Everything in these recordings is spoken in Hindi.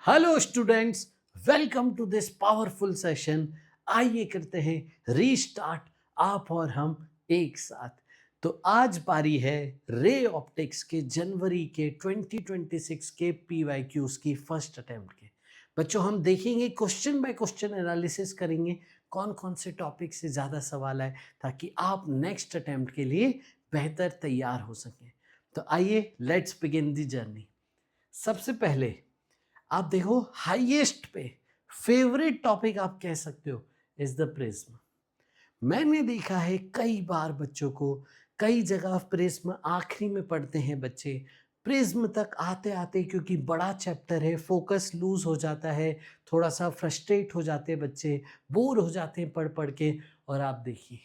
Hello students, welcome to this powerful session. आइए करते हैं रीस्टार्ट, आप और हम एक साथ। तो आज बारी है रे ऑप्टिक्स के जनवरी के 2026 के पीवाईक्यूज की फर्स्ट अटेम्प्ट के। बच्चों, हम देखेंगे क्वेश्चन बाय क्वेश्चन एनालिसिस करेंगे, कौन कौन से टॉपिक से ज़्यादा सवाल आए ताकि आप नेक्स्ट अटेम्प्ट के लिए बेहतर तैयार हो सकें। तो आइए लेट्स बिगिन दी जर्नी। सबसे पहले आप देखो, हाईएस्ट पे फेवरेट टॉपिक आप कह सकते हो इज द प्रिज्म। मैंने देखा है कई बार बच्चों को, कई जगह प्रिज्म आखिरी में पढ़ते हैं बच्चे। प्रिज्म तक आते आते क्योंकि बड़ा चैप्टर है, फोकस लूज हो जाता है, थोड़ा सा फ्रस्ट्रेट हो जाते हैं बच्चे, बोर हो जाते हैं पढ़ पढ़ के। और आप देखिए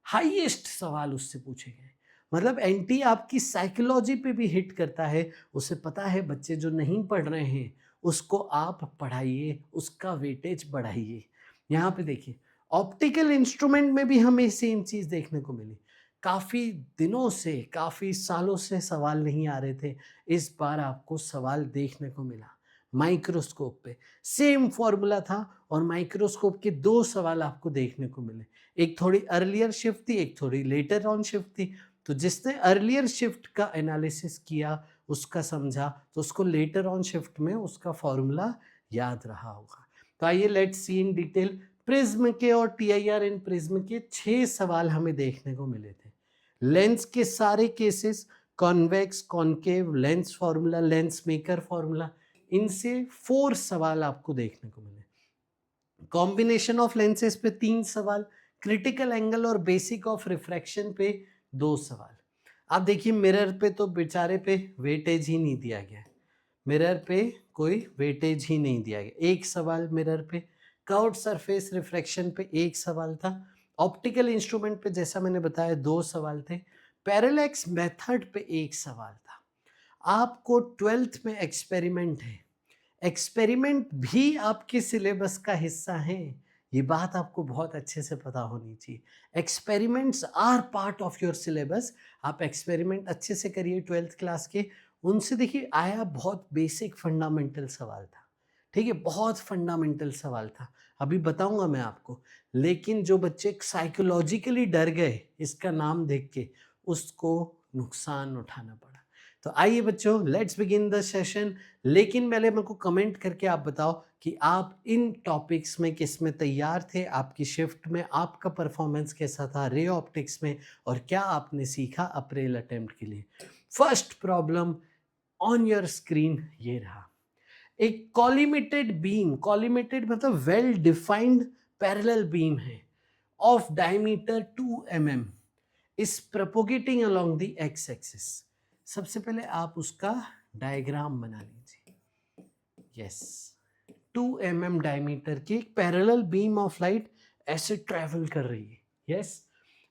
हाईएस्ट सवाल उससे पूछे गए, मतलब एनटी आपकी साइकोलॉजी पे भी हिट करता है। उसे पता है बच्चे जो नहीं पढ़ रहे हैं उसको आप पढ़ाइए, उसका वेटेज बढ़ाइए। यहाँ पे देखिए ऑप्टिकल इंस्ट्रूमेंट में भी हमें सेम चीज़ देखने को मिली। काफ़ी दिनों से, काफ़ी सालों से सवाल नहीं आ रहे थे, इस बार आपको सवाल देखने को मिला। माइक्रोस्कोप पे सेम फॉर्मूला था और माइक्रोस्कोप के दो सवाल आपको देखने को मिले। एक थोड़ी अर्लियर शिफ्ट थी, एक थोड़ी लेटर ऑन शिफ्ट थी। तो जिसने अर्लियर शिफ्ट का एनालिसिस किया, उसका समझा, तो उसको लेटर ऑन शिफ्ट में उसका फॉर्मूला याद रहा होगा। तो आइए let's see in detail. Prism के और टीआईआर इन प्रिज्म के 6 सवाल हमें देखने को मिले थे। लेंस के सारे cases, convex, concave, lens formula, lens maker formula, इनसे 4 सवाल आपको देखने को मिले। कॉम्बिनेशन ऑफ लेंसेज पे 3 सवाल, क्रिटिकल एंगल और बेसिक ऑफ रिफ्रैक्शन पे 2 सवाल। आप देखिए मिरर पे तो बेचारे पे वेटेज ही नहीं दिया गया, मिरर पे कोई वेटेज ही नहीं दिया गया। एक सवाल मिरर पे, कर्व्ड सरफेस रिफ्रैक्शन पे एक सवाल था, ऑप्टिकल इंस्ट्रूमेंट पे जैसा मैंने बताया 2 सवाल थे, पैरेलैक्स मेथड पे एक सवाल था। आपको 12th में एक्सपेरिमेंट है, एक्सपेरिमेंट भी आपके सिलेबस का हिस्सा हैं। ये बात आपको बहुत अच्छे से पता होनी चाहिए। Experiments are part of your syllabus. आप एक्सपेरिमेंट अच्छे से करिए 12th क्लास के। उनसे देखिए आया बहुत बेसिक फंडामेंटल सवाल था, ठीक है, बहुत फंडामेंटल सवाल था, अभी बताऊंगा मैं आपको। लेकिन जो बच्चे साइकोलॉजिकली डर गए इसका नाम देख के, उसको नुकसान उठाना पड़ा। तो आइए बच्चों, लेट्स बिगिन द सेशन। लेकिन पहले मेरे को कमेंट करके आप बताओ कि आप इन टॉपिक्स में किस में तैयार थे, आपकी शिफ्ट में आपका परफॉर्मेंस कैसा था रे ऑप्टिक्स में, और क्या आपने सीखा अप्रैल अटेम्प्ट के लिए। First problem on your screen ये रहा। एक कॉलिमेटेड बीम, कॉलिमेटेड मतलब वेल डिफाइंड पैरेलल बीम है, of diameter 2 mm is propagating along the x axis. सबसे पहले आप उसका डायग्राम बना लीजिए। यस, 2 mm डायमीटर की एक पैरेलल बीम ऑफ लाइट ऐसे ट्रेवल कर रही है। Yes,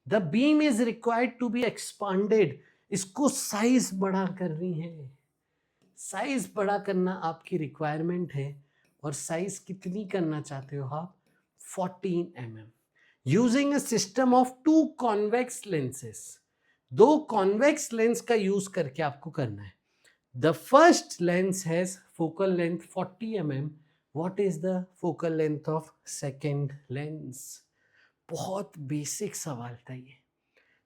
the beam is required to be expanded. इसको साइज बड़ा कर रही है, साइज बड़ा करना आपकी रिक्वायरमेंट है। और साइज कितनी करना चाहते हो आप? 14 mm, using a system of 2 convex lenses. 2 convex lens का यूज करके आपको करना है। The first lens has focal length 40 mm. What is the focal length of second lens? बहुत बेसिक सवाल था ये,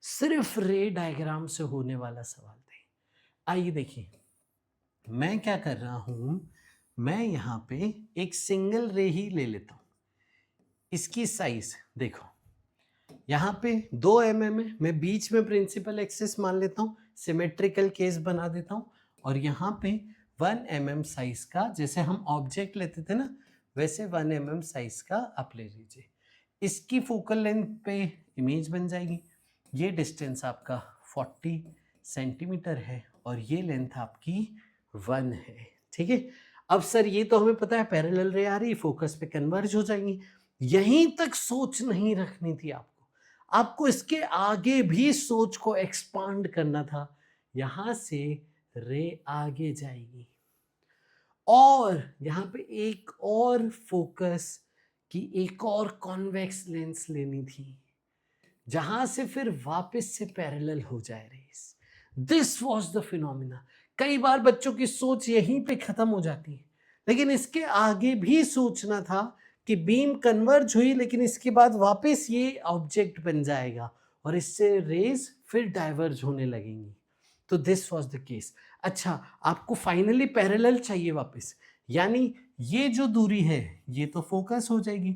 सिर्फ रे डायग्राम से होने वाला सवाल था। आइए देखिए, मैं क्या कर रहा हूं, मैं यहाँ पे एक सिंगल रे ही ले लेता हूँ। इसकी साइज देखो, यहाँ पे 2 mm है, मैं बीच में प्रिंसिपल एक्सिस मान लेता हूँ, सिमेट्रिकल केस बना देता हूँ। और यहाँ पे 1 mm साइज का, जैसे हम ऑब्जेक्ट लेते थे ना, वैसे 1 mm साइज का आप ले लीजिए। इसकी फोकल लेंथ पे इमेज बन जाएगी। ये डिस्टेंस आपका 40 सेंटीमीटर है और ये लेंथ आपकी 1 है, ठीक है। अब सर ये तो हमें पता है पैरेलल रे आ रही, फोकस पे कन्वर्ज हो जाएंगी। यहीं तक सोच नहीं रखनी थी आपको, आपको इसके आगे भी सोच को एक्सपांड करना था। यहां से रे आगे जाएगी और यहां पे एक और फोकस की एक और कॉन्वेक्स लेंस लेनी थी, जहां से फिर वापस से पैरेलल हो जाए rays. This was the phenomena. कई बार बच्चों की सोच यहीं पे खत्म हो जाती है, लेकिन इसके आगे भी सोचना था कि बीम कन्वर्ज हुई, लेकिन इसके बाद वापस ये ऑब्जेक्ट बन जाएगा और इससे रेज फिर डाइवर्ज होने लगेंगी। तो दिस वाज द केस। अच्छा, आपको फाइनली पैरेलल चाहिए वापस, यानी ये जो दूरी है ये तो फोकस हो जाएगी,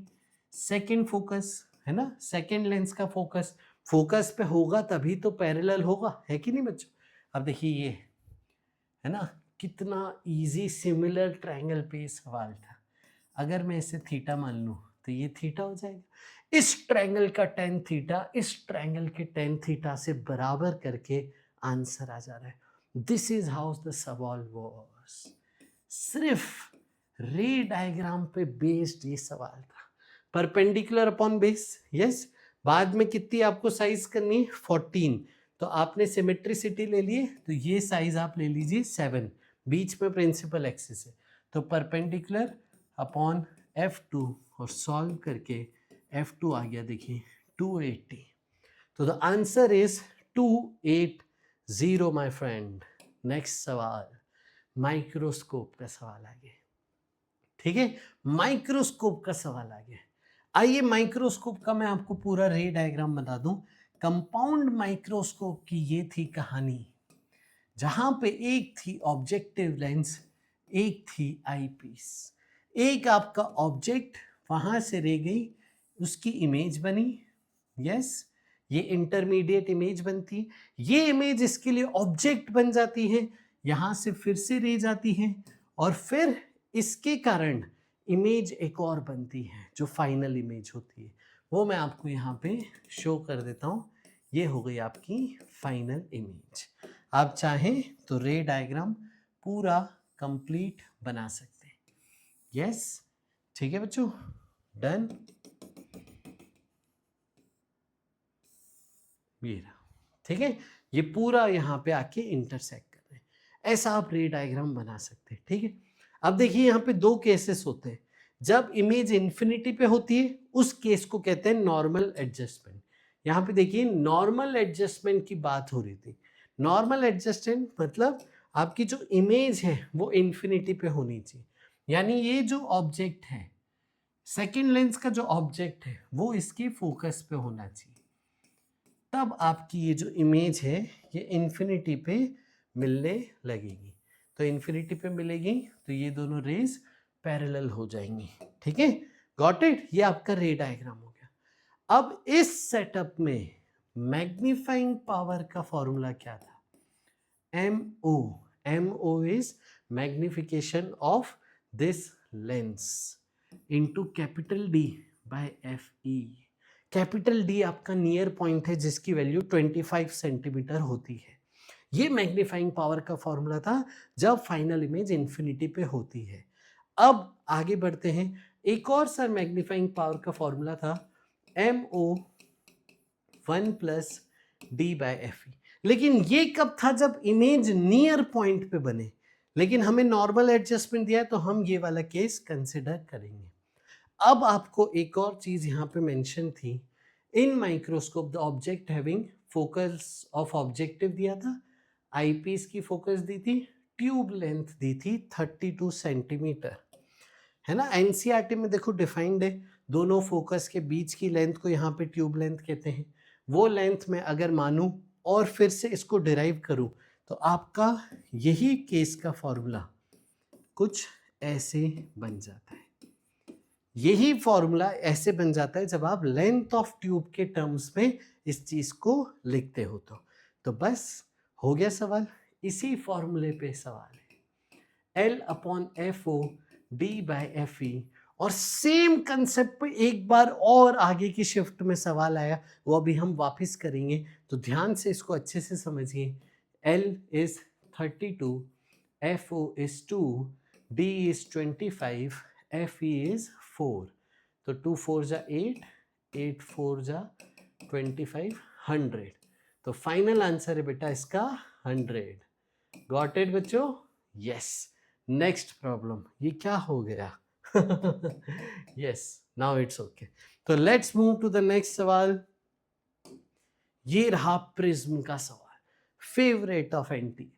सेकंड फोकस है ना, सेकंड लेंस का फोकस फोकस पे होगा तभी तो पैरेलल होगा, है कि नहीं बच्चों। अब देखिए ये है ना, कितना इजी सिमिलर ट्रायंगल पे सवाल था। अगर मैं इसे थीटा मान लूं तो ये थीटा हो जाएगा, इस ट्रायंगल का टेन थीटा इस ट्रायंगल के टेन थीटा से बराबर करके आंसर आ जा रहा है। दिस इज हाउ द सवाल वाज। सिर्फ रे डायग्राम पे बेस्ड ये सवाल था, परपेंडिकुलर अपॉन बेस। यस, बाद में कितनी आपको साइज करनी है 14, तो आपने सिमेट्रिसिटी ले लिए तो ये साइज आप ले लीजिए 7, बीच में प्रिंसिपल एक्सिस है, तो परपेंडिकुलर अपॉन F2 और सॉल्व करके F2 आ गया देखिए 280। तो the answer is 280 my friend. Next सवाल माइक्रोस्कोप का सवाल आ गया, ठीक है, माइक्रोस्कोप का सवाल आ गया। आइए माइक्रोस्कोप का मैं आपको पूरा रे डायग्राम बता दूं। कंपाउंड माइक्रोस्कोप की ये थी कहानी, जहां पे एक थी ऑब्जेक्टिव लेंस, एक थी आईपीस। एक आपका ऑब्जेक्ट वहां से रे गई, उसकी इमेज बनी, यस, ये इंटरमीडिएट इमेज बनती, ये इमेज इसके लिए ऑब्जेक्ट बन जाती है, यहां से फिर से रे जाती है और फिर इसके कारण इमेज एक और बनती है जो फाइनल इमेज होती है, वो मैं आपको यहाँ पे शो कर देता हूँ। ये हो गई आपकी फाइनल इमेज। आप चाहें तो रे डायग्राम पूरा कंप्लीट बना सकते हैं। यस, ठीक है बच्चों, डन। ये रहा, ठीक है, ये पूरा यहाँ पे आके इंटरसेक्ट कर रहे हैं, ऐसा आप रे डायग्राम बना सकते हैं, ठीक है। अब देखिए यहाँ पे दो केसेस होते हैं। जब इमेज इन्फिनिटी पे होती है उस केस को कहते हैं नॉर्मल एडजस्टमेंट। यहाँ पे देखिए नॉर्मल एडजस्टमेंट की बात हो रही थी। नॉर्मल एडजस्टमेंट मतलब आपकी जो इमेज है वो इन्फिनिटी पे होनी चाहिए, यानी ये जो ऑब्जेक्ट है, सेकेंड लेंस का जो ऑब्जेक्ट है वो इसके फोकस पे होना चाहिए, तब आपकी ये जो इमेज है ये इन्फिनिटी पे मिलने लगेगी। तो इन्फिनिटी पे मिलेगी तो ये दोनों रेज पैरेलल हो जाएंगी, ठीक है, गॉट इट। ये आपका रे डायग्राम हो गया। अब इस सेटअप में मैग्नीफाइंग पावर का फॉर्मूला क्या था, MO। MO is magnification of this lens into capital D by FE। Capital D आपका नियर पॉइंट है जिसकी वैल्यू 25 सेंटीमीटर होती है। ये मैग्नीफाइंग पावर का फॉर्मूला था जब फाइनल इमेज इन्फिनिटी पे होती है। अब आगे बढ़ते हैं, एक और सर मैग्नीफाइंग पावर का फॉर्मूला था MO 1 plus D by FE। लेकिन ये कब था, जब इमेज नियर पॉइंट पे बने, लेकिन हमें नॉर्मल एडजस्टमेंट दिया तो हम ये वाला केस कंसिडर करेंगे। अब आपको एक और चीज यहाँ पे मेंशन थी, in microscope the object having focus of objective दिया था, आईपीस की फोकस दी थी, ट्यूब लेंथ दी थी 32 सेंटीमीटर, है ना। एनसीईआरटी में देखो डिफाइंड है, दोनों फोकस के बीच की लेंथ को यहाँ पे ट्यूब लेंथ कहते हैं। वो लेंथ में अगर मानूं और फिर से इसको डिराइव करूं तो आपका यही केस का फॉर्मूला कुछ ऐसे बन जाता है। यही फॉर्मूला ऐसे बन जाता है जब आप लेंथ ऑफ ट्यूब के टर्म्स में इस चीज को लिखते हो। तो बस हो गया सवाल, इसी फॉर्मूले पे सवाल है, L upon FO D by FE। और सेम कंसेप्ट पे एक बार और आगे की शिफ्ट में सवाल आया, वो अभी हम वापस करेंगे, तो ध्यान से इसको अच्छे से समझिए। L is 32, FO is 2, D is 25, FE is 4। तो 2 4 जा 8, 8 4 जा 25, 100। तो फाइनल आंसर है बेटा इसका 100। गॉट इट बच्चों? यस। नेक्स्ट प्रॉब्लम, ये क्या हो गया? Yes, now it's okay. तो let's move to the next सवाल। ये रहा प्रिज्म का सवाल, फेवरेट ऑफ एनटी।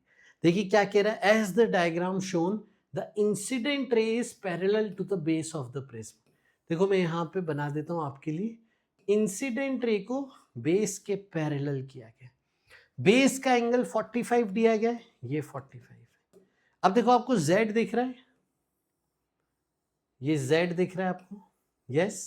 देखिए क्या कह रहा है, as the diagram shown the incident ray is parallel to the base of the prism. देखो मैं यहाँ पे बना देता हूँ आपके लिए, इंसिडेंट रे को बेस के पैरेलल किया गया, बेस का एंगल 45 दिया गया है, ये 45 है। अब देखो आपको z दिख रहा है, ये z दिख रहा है आपको, यस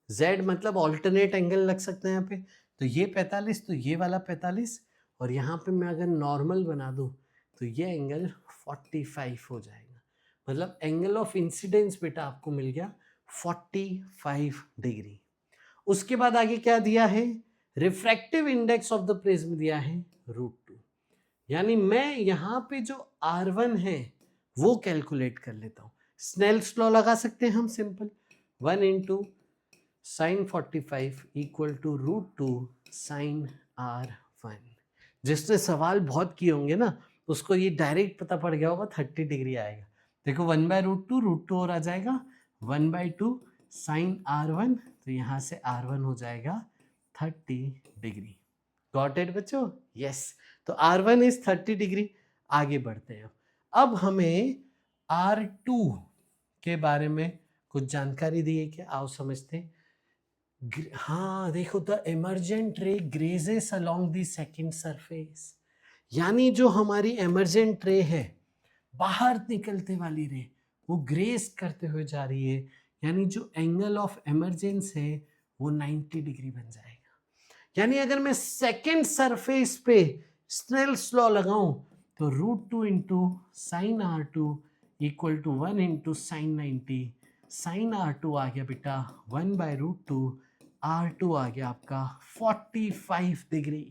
z मतलब ऑल्टरनेट एंगल लग सकते हैं यहाँ पे, तो ये 45 तो ये वाला 45, और यहाँ पे मैं अगर नॉर्मल बना दूँ तो ये एंगल 45 हो जाएगा। मतलब एंगल ऑफ इंसिडेंस बेटा आपको मिल गया 45 डिग्री। उसके बाद आगे क्या दिया है, refractive index of the prism दिया है √2, यानी मैं यहाँ पे जो R1 है वो कैलकुलेट कर लेता हूँ। स्नेल्स लॉ लगा सकते हैं हम simple, 1 into sine 45 equal to √2 sine R1। जिसने सवाल बहुत किए होंगे ना उसको ये डायरेक्ट पता पड़ गया होगा 30 डिग्री आएगा। देखो 1/√2 और आ जाएगा 1/2 साइन R1, तो यहाँ से R1 हो जाएगा 30 डिग्री। गॉट इट बच्चों? यस। तो R1 इज 30 डिग्री। आगे बढ़ते हैं। अब हमें R2 के बारे में कुछ जानकारी दी है क्या, आओ समझते हैं। हाँ देखो, द एमर्जेंट रे ग्रेजेस अलोंग द सेकंड सरफेस, यानी जो हमारी एमर्जेंट रे है, बाहर निकलते वाली रे, वो ग्रेस करते हुए जा रही है, यानी जो एंगल ऑफ एमर्जेंस है वो 90 डिग्री बन जाएगा। यानी अगर मैं सेकेंड सरफेस पे स्नेल्स लॉ लगाऊं तो √2 into sine R2 equal to 1 into sine 90, sine R2 आ गया बेटा 1/√2, R2 आ गया आपका 45 डिग्री,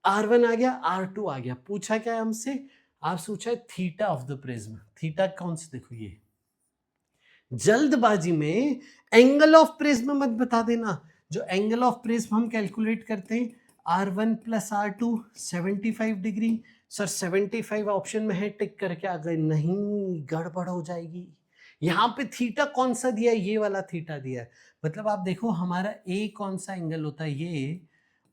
R1 आ गया, R2 आ गया। पूछा क्या है हमसे, आप पूछा है theta of the prism. Theta कौन से, देखो ये जल्दबाजी में एंगल ऑफ प्रिज्म मत बता देना। जो एंगल ऑफ प्रिज्म हम कैलकुलेट करते हैं R1 plus R2 75 degree. Sir 75 option में है, टिक करके आ गए, नहीं गड़बड़ हो जाएगी। यहाँ पे थीटा कौन सा दिया है, ये वाला थीटा दिया है। मतलब आप देखो हमारा ए कौन सा एंगल होता है, ये,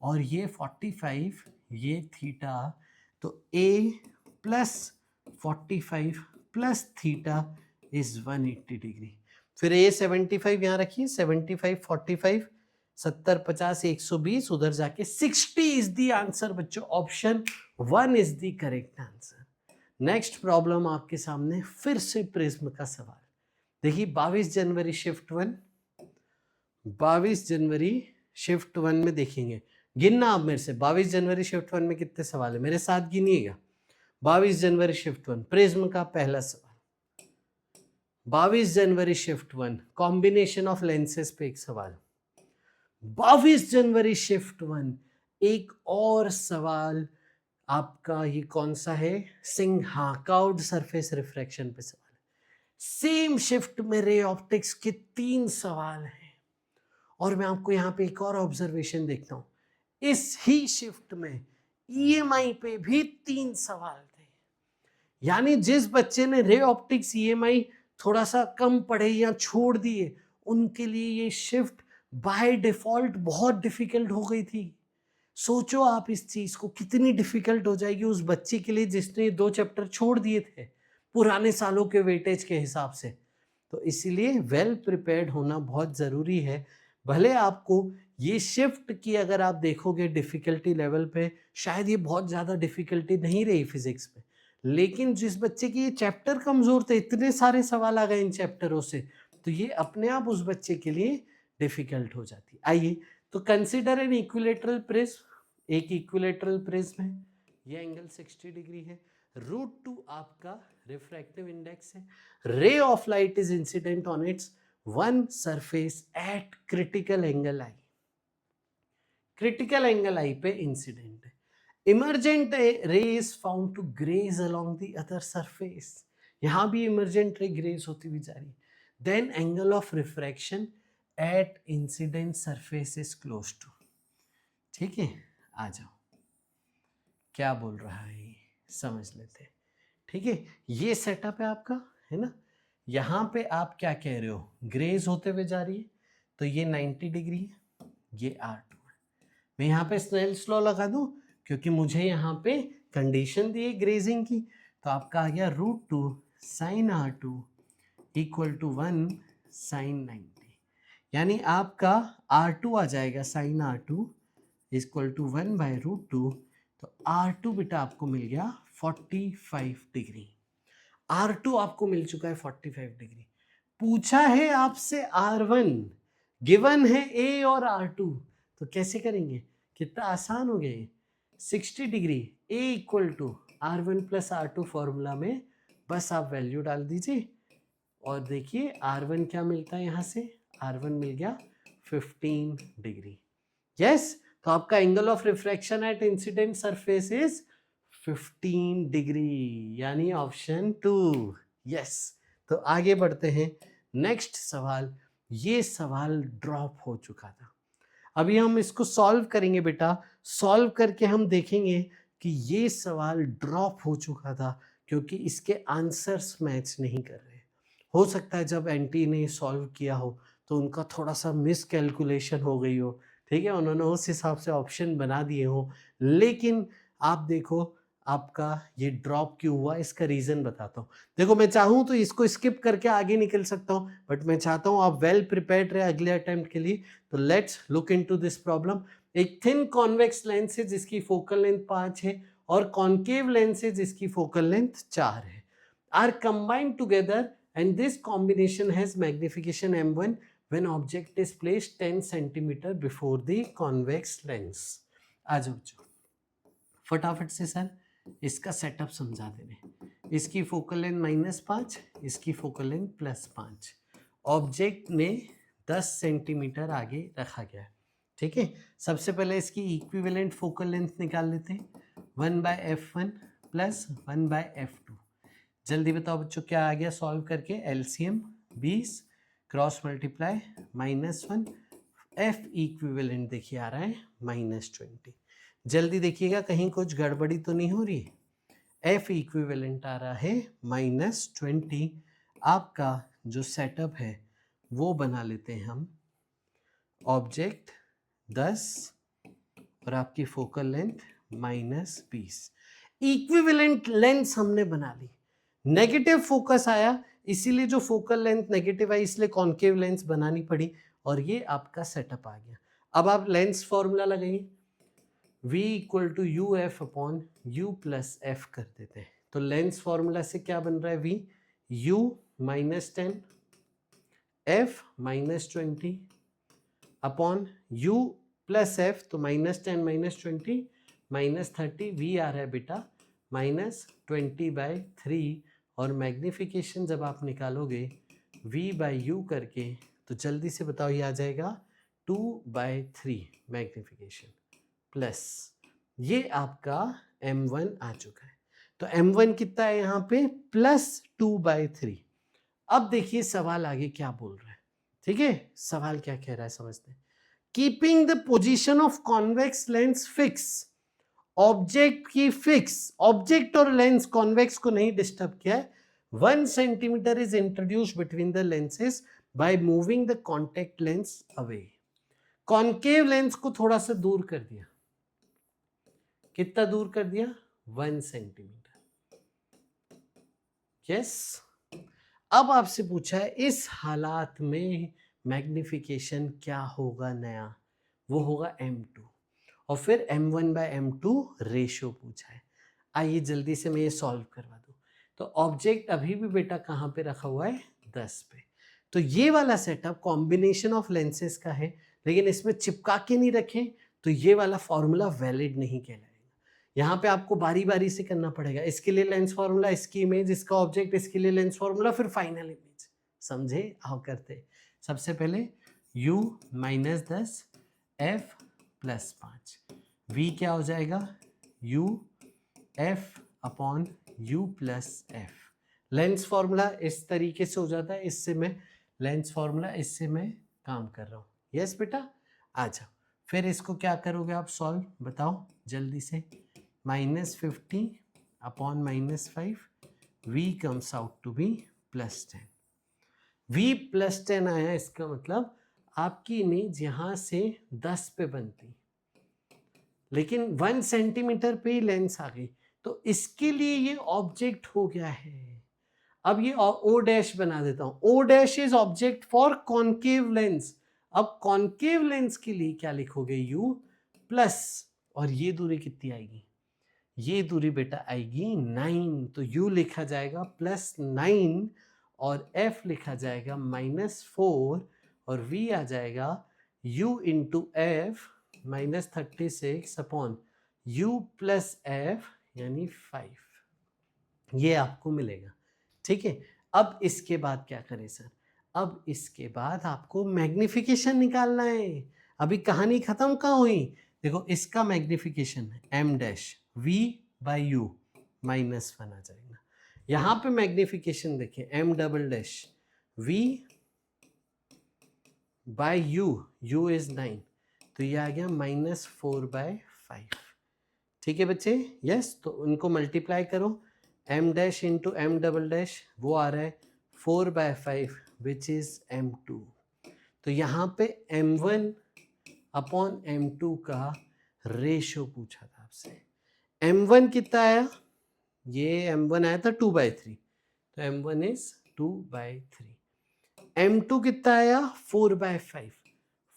और ये 45, ये थीटा, तो A plus 45 plus theta is 180 degree. फिर ए 75 यहाँ रखिए, 75 45 70 50 120, उधर जाके 60 इज द आंसर बच्चों। Option 1 is the correct answer. Next problem आपके सामने, फिर से प्रिज्म का सवाल। देखिए 22 जनवरी शिफ्ट 1, 22 जनवरी शिफ्ट 1 में देखेंगे, गिनना आप मेरे से 22 जनवरी शिफ्ट 1 में कितने सवाल है, मेरे साथ गिनिएगा। 22 जनवरी शिफ्ट 1 प्रिज्म का पहला सवाल, 22 जनवरी शिफ्ट 1 कॉम्बिनेशन ऑफ लेंसेज पे एक सवाल, 22 जनवरी शिफ्ट 1 एक और सवाल आपका, ये कौन सा है, कर्व्ड सरफेस रिफ्रैक्शन पे सवाल है। सेम शिफ्ट में रे ऑप्टिक्स के 3 सवाल हैं, और मैं आपको यहाँ पे एक और ऑब्जर्वेशन देखता हूँ, इस ही शिफ्ट में EMI पे भी 3 सवाल थे। यानी जिस बच्चे ने रे ऑप्टिक्स EMI थोड़ा सा कम पढ़े या छोड़ दिए, उनके लिए ये शिफ्ट बाय डिफॉल्ट बहुत डिफिकल्ट हो गई थी। सोचो आप इस चीज को, कितनी डिफिकल्ट हो जाएगी उस बच्चे के लिए जिसने 2 चैप्टर छोड़ दिए थे पुराने सालों के वेटेज के हिसाब से। तो इसीलिए वेल प्रिपेयर्ड होना बहुत जरूरी है। भले आपको ये शिफ्ट की अगर आप देखोगे डिफिकल्टी लेवल पे, शायद ये बहुत ज्यादा डिफिकल्टी नहीं रही फिजिक्स में, लेकिन जिस बच्चे की ये चैप्टर कमजोर थे, इतने सारे सवाल आ गए इन चैप्टरों से, तो ये अपने आप उस बच्चे के लिए डिफिकल्ट हो जाती। आइए तो कंसिडर एन इक्विलेटरल प्रिज्म, एक इक्विलेटरल प्रिज्म है, ये एंगल 60 डिग्री है, √2 आपका रिफ्रैक्टिव इंडेक्स है, ray of light is incident on its one surface at critical angle I, critical angle I पे इंसिडेंट है, emergent ray is found to graze along the other surface, यहां भी इमर्जेंट रे ग्रेज होती हुई जा रही है, then angle of refraction at incident surface is close to. ठीक है, आ जाओ क्या बोल रहा है समझ लेते हैं। ठीक है, ये सेटअप है आपका, है ना। यहाँ पे आप क्या कह रहे हो, ग्रेज होते हुए जा रही है, तो ये 90 डिग्री है, ये R2 है। मैं यहाँ पे स्नेल्स लॉ लगा दूं, क्योंकि मुझे यहाँ पे कंडीशन दी है ग्रेजिंग की, तो आपका आ गया √2 sign R2 equal to 1 sign 90, यानी आपका R2 आ जाएगा साइन R2 इक्वल टू 1/√2। तो R2 बेटा आपको मिल गया 45 डिग्री। R2 आपको मिल चुका है 45 डिग्री। पूछा है आपसे R1, गिवन है A और R2, तो कैसे करेंगे? कितना आसान हो गया ये। 60 degree A equal to R1 plus R2 formula में बस आप वैल्यू डाल दीजिए और देखिए R1 क्या मिलता है यहाँ से, R1 मिल गया 15 डिग्री। यस, तो आपका angle of refraction at incident surface is 15 degree, यानी ऑप्शन 2। यस, तो आगे बढ़ते हैं। नेक्स्ट सवाल, ये सवाल ड्रॉप हो चुका था, अभी हम इसको सॉल्व करेंगे बेटा। सॉल्व करके हम देखेंगे कि ये सवाल ड्रॉप हो चुका था क्योंकि इसके आंसर्स मैच नहीं कर रहे। हो सकता है जब एंटी ने सॉल्व किया हो तो उनका थोड़ा सा मिस कैलकुलेशन हो गई हो, ठीक है, उन्होंने उस हिसाब से ऑप्शन बना दिए हो। लेकिन आप देखो आपका ये ड्रॉप क्यों हुआ, इसका रीजन बताता हूँ। देखो मैं चाहूँ तो इसको स्किप करके आगे निकल सकता हूँ, बट मैं चाहता हूँ आप वेल प्रिपेयर्ड रहे अगले अटेम्प्ट के लिए। तो let's look into this problem. एक थिन कॉन्वेक्स लेंस है जिसकी फोकल लेंथ 5 है और कॉन्केव लेंस है जिसकी फोकल लेंथ 4 है, are combined together and this combination has magnification m1 when object is placed 10 centimeter before the convex lens। आ जाओ बच्चों फटाफट से सर इसका सेटअप समझा दे रहे। इसकी फोकल लेंथ -5, इसकी फोकल लेंथ +5, ऑब्जेक्ट ने 10 सेंटीमीटर आगे रखा गया है, ठीक है। सबसे पहले इसकी इक्विवेलेंट फोकल लेंथ निकाल लेते हैं, 1/f1 प्लस 1/f2। जल्दी बताओ बच्चों क्या आ गया सॉल्व करके, LCM 20 cross multiply -1, F equivalent देखिए आ रहा है -20। जल्दी देखिएगा कहीं कुछ गड़बड़ी तो नहीं हो रही। एफ इक्विवेलेंट आ रहा है -20। आपका जो सेटअप है वो बना लेते हैं हम, ऑब्जेक्ट 10 और आपकी फोकल लेंथ -20। इक्विवेलेंट लेंस हमने बना ली, नेगेटिव फोकस आया इसीलिए जो फोकल लेंथ नेगेटिव आई इसलिए कॉन्केव लेंस बनानी पड़ी और ये आपका सेटअप आ गया। अब आप लेंस फॉर्मूला लगाइए, v equal to u f upon u plus f कर देते हैं। तो लेंस फॉर्मूला से क्या बन रहा है, v u -10 f -20 upon u plus F, तो -10 -20 -30, v आ रहा है बेटा -20/3 और मैग्निफिकेशन जब आप निकालोगे v/u करके तो जल्दी से बताओ ये आ जाएगा 2/3 मैग्निफिकेशन प्लस ये आपका m1 आ चुका है। तो m1 कितना है यहाँ पे +2/3। अब देखिए सवाल आगे क्या बोल रहा है, ठीक है, सवाल क्या कह रहा है समझते हैं। Keeping the position of convex lens fix, object की फिक्स, ऑब्जेक्ट और लेंस कॉन्वेक्स को नहीं डिस्टर्ब किया है। 1 centimetre is introduce between the lenses by moving the contact lens away. Concave lens को थोड़ा सा दूर कर दिया, कितना दूर कर दिया, 1 सेंटीमीटर। यस, अब आपसे पूछा है इस हालात में मैग्निफिकेशन क्या होगा नया, वो होगा m2 और फिर m1/m2 रेशियो पूछा है। आइए जल्दी से मैं ये सॉल्व करवा दूं। तो ऑब्जेक्ट अभी भी बेटा कहाँ पे रखा हुआ है, 10 पे। तो ये वाला सेटअप कॉम्बिनेशन ऑफ लेंसेज का है, लेकिन इसमें चिपका के नहीं रखें तो ये वाला फॉर्मूला वैलिड नहीं कहलाएगा। यहाँ पे आपको बारी बारी से करना पड़ेगा, इसके लिए लेंस फॉर्मूला, इसकी इमेज, इसका ऑब्जेक्ट, इसके लिए लेंस फॉर्मूला, फिर फाइनल इमेज। समझे, आओ करते। सबसे पहले u -10 f +5, v क्या हो जाएगा, u f upon u plus F. Lens formula इस तरीके से हो जाता है, इससे मैं लेंस फॉर्मूला इससे मैं काम कर रहा हूँ। यस बेटा, आ जाओ फिर इसको क्या करोगे आप सॉल्व, बताओ जल्दी से। -50 upon -5, v comes out to be +10। v +10 आया, इसका मतलब आपकी इमेज यहाँ से 10 पे बनती, लेकिन 1 सेंटीमीटर पे ही लेंस आ गई, तो इसके लिए ये ऑब्जेक्ट हो गया है। अब ये ओ डैश बना देता हूं, o dash is object for concave lens. अब कॉन्केव लेंस के लिए क्या लिखोगे, u प्लस, और ये दूरी कितनी आएगी, ये दूरी बेटा आएगी 9, तो u लिखा जाएगा +9 और f लिखा जाएगा -4 और v आ जाएगा u into F -36 upon u plus F यानी 5, ये आपको मिलेगा। ठीक है, अब इसके बाद क्या करें सर, अब इसके बाद आपको मैग्निफिकेशन निकालना है। अभी कहानी खत्म कहाँ हुई, देखो इसका magnification m dash v by you -1 आ जाएगा। यहाँ पे मैग्निफिकेशन देखिए m double dash v by you is 9, तो ये आ गया -4/5। ठीक है बच्चे, यस, तो उनको मल्टीप्लाई करो, m dash into m double dash वो आ रहा है 4/5 विच इज m2। तो यहाँ पे m1 अपॉन m2 का रेशो पूछा था आपसे। m1 कितना आया, ये m1 आया था 2/3, तो m1 इज 2/3। m2 कितना आया 4/5,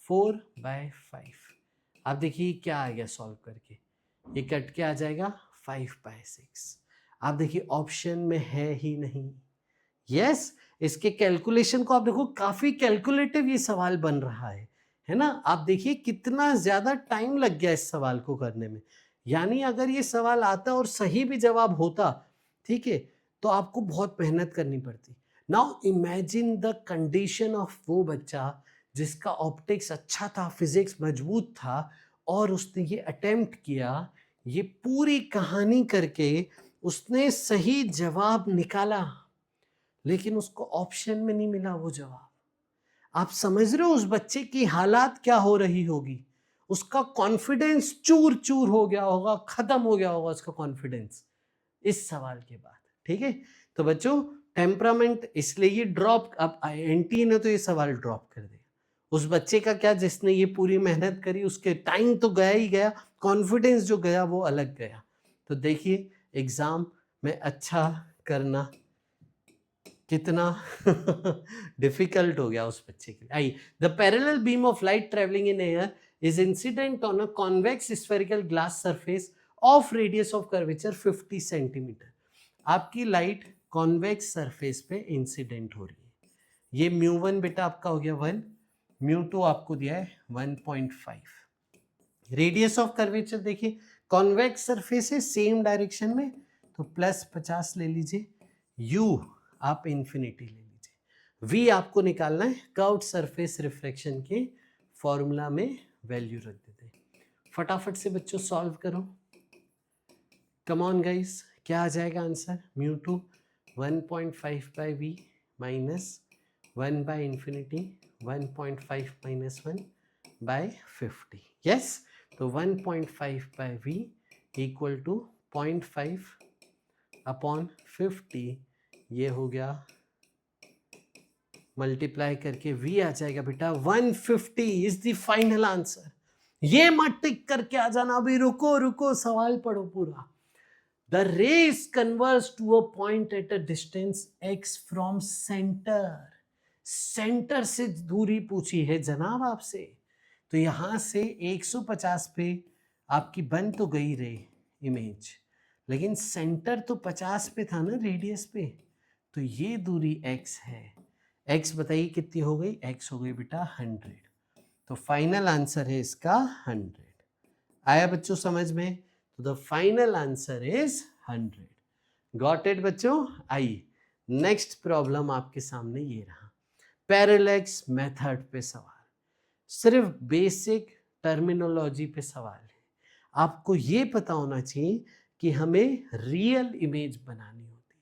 4/5। आप देखिए क्या आ गया सॉल्व करके, ये कट के आ जाएगा 5/6। आप देखिए ऑप्शन में है ही नहीं। यस, इसके कैलकुलेशन को आप देखो, काफी कैलकुलेटिव ये सवाल बन रहा है ना। आप देखिए कितना ज्यादा टाइम लग गया इस सवाल को करने में। यानी अगर ये सवाल आता और सही भी जवाब होता, ठीक है, तो आपको बहुत मेहनत करनी पड़ती। Now imagine the condition of वो बच्चा जिसका ऑप्टिक्स अच्छा था, फिजिक्स मजबूत था, और उसने ये अटेम्प्ट किया, ये पूरी कहानी करके उसने सही जवाब निकाला, लेकिन उसको ऑप्शन में नहीं मिला वो जवाब। आप समझ रहे हो उस बच्चे की हालात क्या हो रही होगी, उसका कॉन्फिडेंस चूर चूर हो गया होगा, खत्म हो गया होगा उसका कॉन्फिडेंस इस सवाल के बाद। ठीक है, तो बच्चों टेम्परामेंट इसलिए ये ड्रॉप, अब एनटी ने तो ये सवाल ड्रॉप कर दिया। उस बच्चे का क्या, जिसने ये पूरी मेहनत करी, उसके टाइम तो गया ही गया, कॉन्फिडेंस जो गया वो अलग गया। तो देखिए एग्जाम में अच्छा करना कितना डिफिकल्ट हो गया उस बच्चे के लिए। आइए, the parallel beam of light travelling in air is incident on a convex spherical glass surface of radius of curvature 50 centimetre. आपकी लाइट कॉन्वेक्स सरफेस पे इंसिडेंट हो रही है। ये μ1 बेटा आपका हो गया 1, μ2 आपको दिया है 1.5। रेडियस ऑफ कर्वेचर देखिए, कॉन्वेक्स सरफेस है सेम डायरेक्शन में, तो +50 ले लीजिए, u आप इंफिनिटी ले लीजिए, v आपको निकालना है कर्व्ड सरफेस रिफ्रैक्शन के फॉर्मूला में वैल्यू रख देते हैं। फटाफट से बच्चों सॉल्व करो, कम ऑन गाइस, क्या आ जाएगा आंसर, μ2 1.5/v माइनस 1/इंफिनिटी 1.5 - 1/50। यस, तो 1.5/v इक्वल टू 0.5 अपॉन 50, ये हो गया, मल्टीप्लाई करके v आ जाएगा बेटा 150 इज द फाइनल आंसर। ये मत टिक करके आ जाना, अभी रुको रुको, सवाल पढ़ो पूरा। The rays converge to a point at a distance x from centre. Centre से दूरी पूछी है जनाब आपसे, तो यहां से 150 पे आपकी बन तो गई रे इमेज, लेकिन सेंटर तो 50 पे था ना रेडियस पे, तो ये दूरी x है। x बताइए कितनी हो गई, x हो गई बेटा 100, तो फाइनल आंसर है इसका 100। आया बच्चों समझ में, तो the final answer is 100। Got it बच्चों। आइए नेक्स्ट प्रॉब्लम आपके सामने ये रहा, पैरेलैक्स मेथड पे सवाल, सिर्फ बेसिक टर्मिनोलॉजी पे सवाल है। आपको ये पता होना चाहिए कि हमें रियल इमेज बनानी होती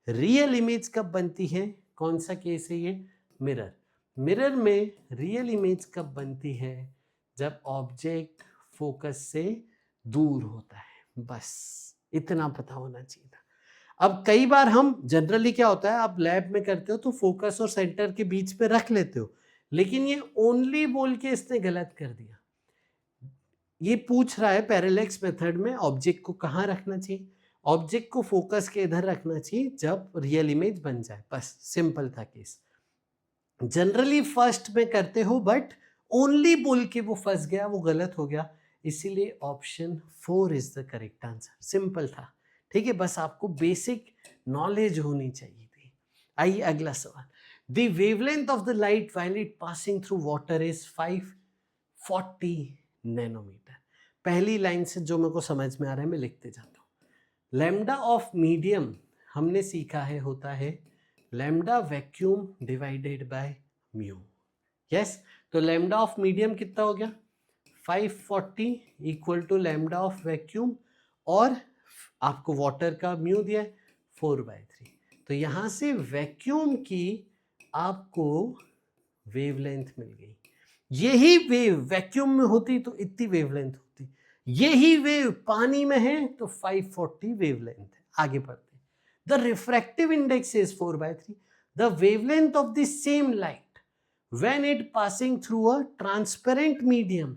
है। रियल इमेज कब बनती है, कौन सा केस है ये, मिरर। मिरर में रियल इमेज कब बनती है, जब ऑब्जेक्ट फोकस से दूर होता है, बस इतना पता होना चाहिए था। अब कई बार हम जनरली क्या होता है, आप लैब में करते हो तो फोकस और सेंटर के बीच पे रख लेते हो, लेकिन ये ओनली बोल के इसने गलत कर दिया। ये पूछ रहा है पैरेलैक्स मेथड में ऑब्जेक्ट को कहाँ रखना चाहिए, ऑब्जेक्ट को फोकस के इधर रखना चाहिए जब रियल इमेज बन जाए, बस सिंपल था केस। जनरली फर्स्ट में करते हो बट ओनली बोल के वो फंस गया, वो गलत हो गया, इसीलिए option 4 is the correct answer. Simple था, ठीक है, बस आपको बेसिक नॉलेज होनी चाहिए थी। आइए अगला सवाल। The wavelength of the light while it passing through water is 540 nanometre. पहली लाइन से जो मेरे को समझ में आ रहा है मैं लिखते जाता हूँ। लैम्डा ऑफ मीडियम हमने सीखा है होता है lambda vacuum divided by mu. Yes, तो लैम्डा ऑफ मीडियम कितना हो गया 540 equal to lambda of vacuum, और आपको वाटर का म्यू दिया है 4/3। तो यहां से वैक्यूम की आपको वेवलेंथ मिल गई। यही वेव वैक्यूम में होती तो इतनी वेवलेंथ होती, यही वेव पानी में है तो 540 वेवलेंथ है। आगे बढ़ते, the refractive index is 4/3. The wavelength of the same light when it passing through a transparent medium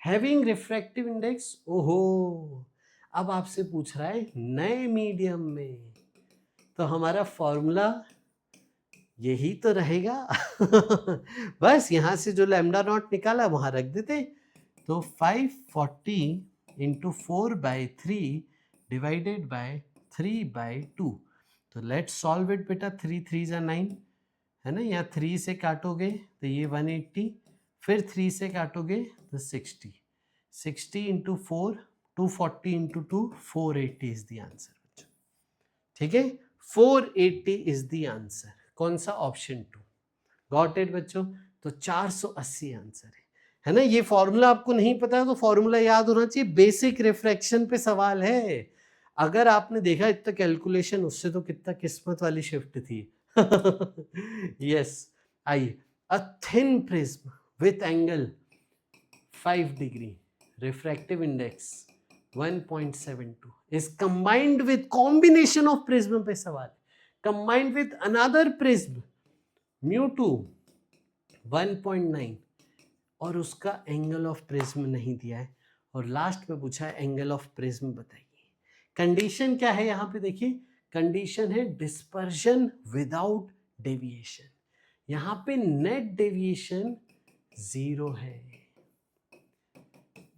having refractive index, ओहो, अब आपसे पूछ रहा है नए मीडियम में, तो हमारा फॉर्मूला यही तो रहेगा। बस यहां से जो लैम्डा नॉट निकाला वहां रख देते, तो 540 इंटू 4/3 डिवाइडेड बाय 3/2। तो लेट्स सॉल्व इट बेटा। 3 3 जा 9 है ना, यहाँ 3 से काटोगे तो ये 180, फिर 3 से काटोगे तो 60, 60 into 4 240 into 2 480 is the answer. ठीक है, 480 इज द आंसर। कौन सा? ऑप्शन 2। गॉट इट बच्चों? तो 480 आंसर है ना। ये फॉर्मूला आपको नहीं पता है तो फॉर्मूला याद होना चाहिए, बेसिक रिफ्रैक्शन पे सवाल है। अगर आपने देखा इतना कैलकुलेशन, उससे तो कितना किस्मत वाली शिफ्ट थी। यस, आइए। A thin prism with angle 5 degree, refractive index 1.72 is combined with combination of prism पे सवाल, combined with another prism mu2 1.9 और उसका एंगल ऑफ प्रिज्म नहीं दिया है, और लास्ट में पूछा है एंगल ऑफ प्रिज्म बताइए। कंडीशन क्या है यहाँ पे देखिए, कंडीशन है डिस्पर्जन विदाउट डेविएशन। यहाँ पे नेट डेविएशन 0 है,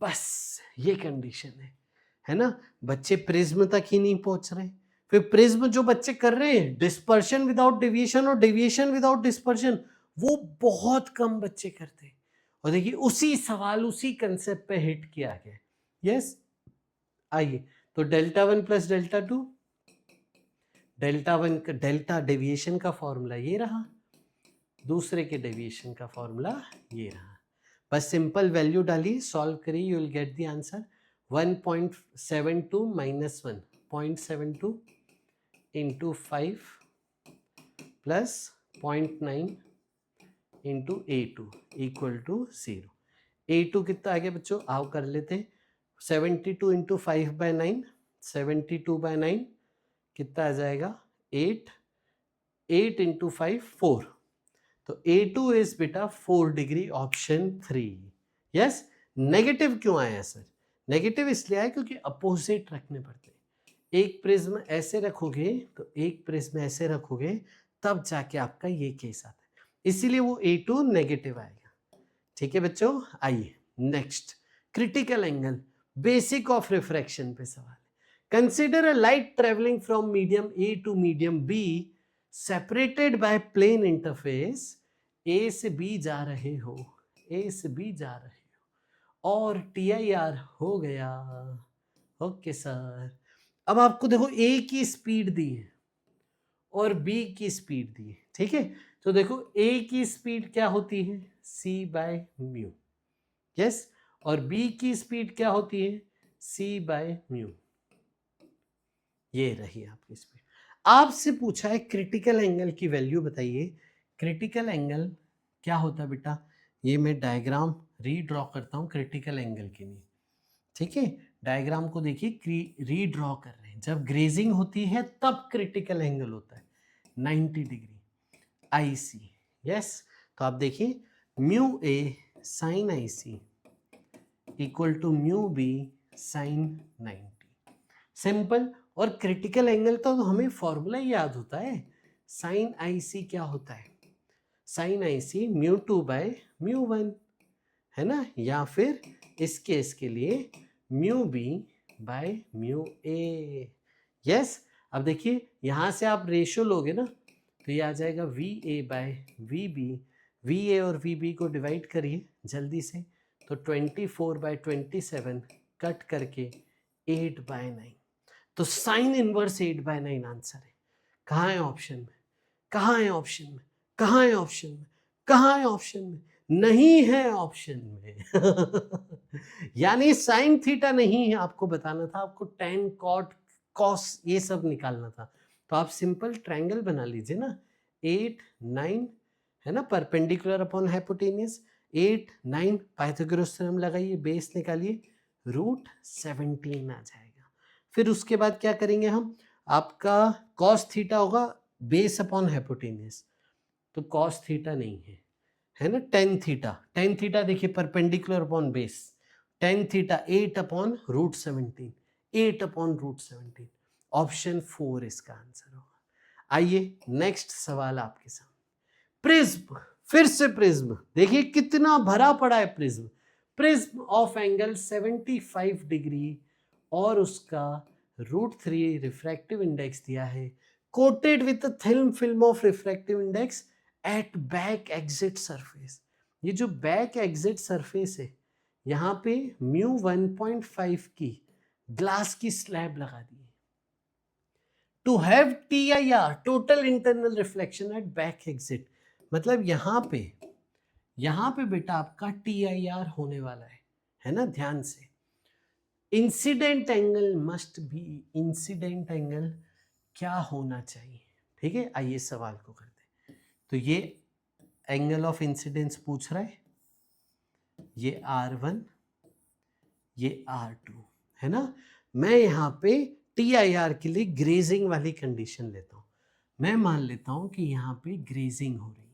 बस ये कंडीशन है ना। बच्चे प्रिज्म तक ही नहीं पहुंच रहे, फिर प्रिज्म जो बच्चे कर रहे हैं डिस्पर्शन विदाउट डेविएशन और डेविएशन विदाउट डिस्पर्जन, वो बहुत कम बच्चे करते हैं। और देखिए उसी सवाल उसी कंसेप्ट पे हिट किया गया। यस, आइए। तो डेल्टा 1 प्लस डेल्टा 2, डेल्टा 1 का डेल्टा डेविएशन का फॉर्मूला ये रहा, दूसरे के डेविएशन का फॉर्मूला ये रहा। बस सिंपल वैल्यू डालिए, सॉल्व करिए, you will get the answer. 1.72 minus 1 0.72 into 5 plus 0.9 into A2 equal to 0। A2 कितना आ गया बच्चों? आओ कर लेते हैं। 72 इंटू 5/9, 72/9 कितना आ जाएगा? 8, 8 इंटू 5 4। तो A2 इज बेटा 4 डिग्री, ऑप्शन 3। यस, नेगेटिव क्यों आया सर? नेगेटिव इसलिए आया क्योंकि अपोजिट रखने पड़ते हैं। एक प्रिज्म ऐसे रखोगे तो एक प्रिज्म ऐसे रखोगे, तब जाके आपका ये केस आता है, इसीलिए वो A2 नेगेटिव आएगा। ठीक है बच्चों, आइए next. Critical angle, basic of refraction पे सवाल है। Consider a light travelling from medium A to medium B separated by plane interface. A से B जा रहे हो, A से B जा रहे हो और TIR हो गया। ओके सर, अब आपको देखो A की स्पीड दी है और B की स्पीड दी है, ठीक है। तो देखो A की स्पीड क्या होती है? c/μ। यस, और B की स्पीड क्या होती है? c/μ। ये रही आपकी स्पीड। आपसे पूछा है क्रिटिकल एंगल की वैल्यू बताइए। क्रिटिकल एंगल क्या होता है बेटा? ये मैं डायग्राम रीड्रॉ करता हूँ क्रिटिकल एंगल के लिए, ठीक है। डायग्राम को देखिए, रीड्रॉ कर रहे हैं। जब ग्रेजिंग होती है तब क्रिटिकल एंगल होता है 90 डिग्री IC। यस, तो आप देखिए μA sin IC equal to μB sin 90। Simple, और क्रिटिकल एंगल तो हमें फॉर्मूला ही याद होता है, साइन आई सी क्या होता है, sign I C mu two by mu one, है ना, या फिर इस केस के लिए mu B by mu A. Yes, अब देखिए यहाँ से आप रेशियो लोगे ना तो ये आ जाएगा v a by v b, v a और वी बी को डिवाइड करिए जल्दी से, तो 24/27 कट करके 8/9, तो साइन इनवर्स 8/9 आंसर है। कहाँ है ऑप्शन में, कहाँ है ऑप्शन में, कहाँ है ऑप्शन में, कहाँ है ऑप्शन में, नहीं है ऑप्शन में। यानी साइन थीटा नहीं है, आपको बताना था, आपको टेन कॉट कॉस ये सब निकालना था। तो आप सिंपल ट्रायंगल बना लीजिए ना, 8 9 है ना, perpendicular upon hypotenuse, 8 9 Pythagoras theorem लगाइए, बेस निकालिए, √17 आ जाएगा। फिर उसके बाद क्या करेंगे हम, आपका कॉस थीटा होगा बेस अपॉन हाइपोटेनियस, तो कॉस थीटा नहीं है ना, टेन थीटा, टेन थीटा देखिए perpendicular upon base, tan theta 8/√17, 8/√17, option 4 इसका आंसर होगा। आइए नेक्स्ट सवाल आपके सामने, प्रिज्म, फिर से प्रिज्म, देखिए कितना भरा पड़ा है prism, prism of angle 75 degree और उसका √3 रिफ्रैक्टिव इंडेक्स दिया है, coated with a thin film of refractive index at back exit surface. ये जो बैक एग्जिट सरफेस है यहाँ पे म्यू 1.5 की ग्लास की स्लैब लगा दी है, to have TIR total internal reflection at back exit, मतलब यहाँ पे बेटा आपका TIR होने वाला है ना, ध्यान से, incident angle must be, incident angle क्या होना चाहिए, ठीक है। आइए सवाल को करते हैं, तो ये एंगल ऑफ इंसिडेंस पूछ रहा है, ये R1 ये R2 है ना, मैं यहाँ पे TIR के लिए ग्रेजिंग वाली कंडीशन लेता हूँ, मैं मान लेता हूँ कि यहाँ पे ग्रेजिंग हो रही है,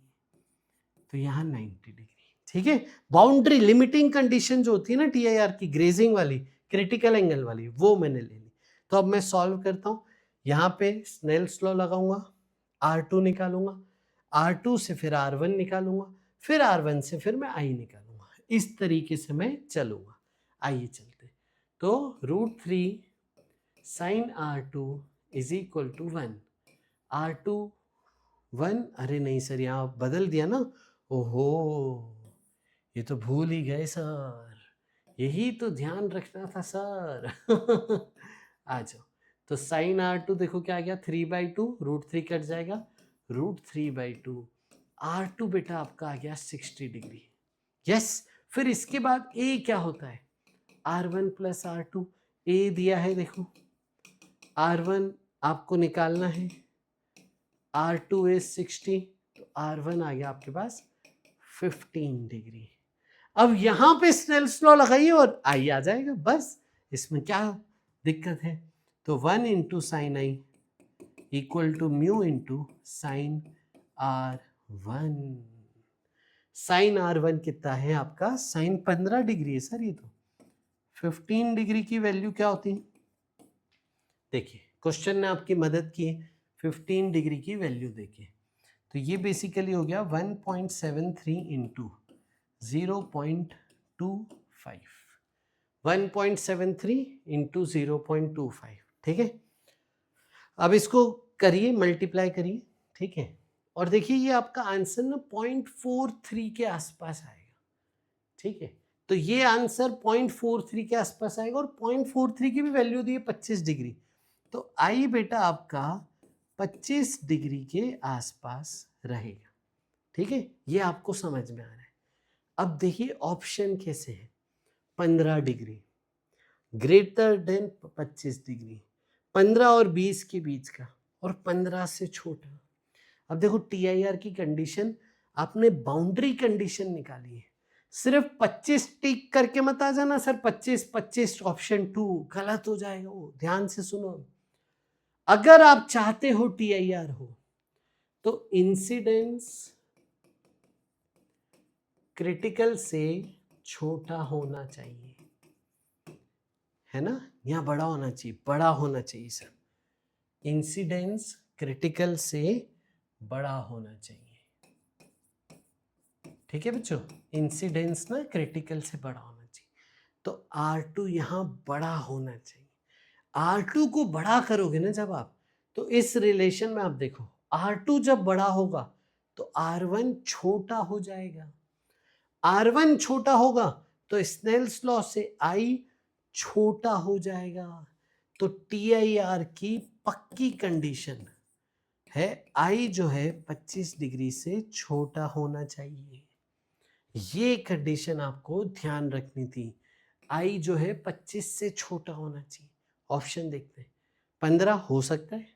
तो यहाँ 90 डिग्री, ठीक है। बाउंड्री लिमिटिंग कंडीशन जो होती है ना TIR की, ग्रेजिंग वाली, क्रिटिकल एंगल वाली, वो मैंने ले ली। तो अब मैं सॉल्व करता हूँ, यहाँ पे स्नेल्स लॉ लगाऊंगा, R2 निकालूंगा, R2 से फिर R1 निकालूंगा, फिर R1 से फिर मैं I निकालूंगा, इस तरीके से मैं चलूंगा। आइए चलते, तो √3 sin R2 is equal to 1, R2 1, अरे नहीं सर यहाँ बदल दिया ना, ओहो ये तो भूल ही गए सर, यही तो ध्यान रखना था सर। आ जाओ, तो साइन R2 देखो क्या आ गया, 3/2, √3 कट जाएगा, √3/2, R2 बेटा आपका आ गया 60 डिग्री। यस, फिर इसके बाद A क्या होता है, R1 + R2, A दिया है देखो, R1 आपको निकालना है, R2 इज 60, तो R1 आ गया आपके पास 15 डिग्री। अब यहां पे स्नेल्स लॉ लगाइए और आई आ जाएगा, बस इसमें क्या दिक्कत है। तो 1 × sin I equal to mu × sin R1, sin R1 कितना है आपका, sin 15 डिग्री है सर, ये तो 15 डिग्री की वैल्यू क्या होती है, देखिए क्वेश्चन ने आपकी मदद की, 15 डिग्री की वैल्यू देखिए, तो ये बेसिकली हो गया 1.73 × 0.25, 1.73 × 0.25, ठीक है। अब इसको करिए, मल्टीप्लाई करिए, ठीक है, और देखिए ये आपका आंसर ना 0.43 के आसपास आएगा, ठीक है। तो ये आंसर 0.43 के आसपास आएगा, और 0.43 की भी वैल्यू दी है 25 डिग्री, तो आई बेटा आपका 25 डिग्री के आसपास रहेगा, ठीक है, ये आपको समझ में आ रहा है। अब देखिए ऑप्शन कैसे है, 15 डिग्री ग्रेटर देन 25 डिग्री, 15 और 20 के बीच का, और 15 से छोटा। अब देखो TIR की कंडीशन आपने बाउंड्री कंडीशन निकाली है, सिर्फ 25 टिक करके मत आ जाना सर, 25 25 ऑप्शन 2 गलत हो जाएगा, वो ध्यान से सुनो। अगर आप चाहते हो TIR हो तो इंसिडेंस क्रिटिकल से छोटा होना चाहिए, है ना, यहाँ बड़ा होना चाहिए, बड़ा होना चाहिए सर, इंसिडेंस क्रिटिकल से बड़ा होना चाहिए। ठीक है बच्चों, इंसिडेंस ना क्रिटिकल से बड़ा होना चाहिए, तो R2 यहाँ बड़ा होना चाहिए। R2 को बड़ा करोगे ना जब आप, तो इस रिलेशन में आप देखो R2 जब बड़ा होगा तो R1 छोटा हो जाएगा। R1 छोटा होगा तो स्नेल्स लॉ से I छोटा हो जाएगा। तो TIR की पक्की कंडीशन है I जो है 25 डिग्री से छोटा होना चाहिए। ये कंडीशन आपको ध्यान रखनी थी, I जो है 25 से छोटा होना चाहिए। ऑप्शन देखते हैं, 15 हो सकता है,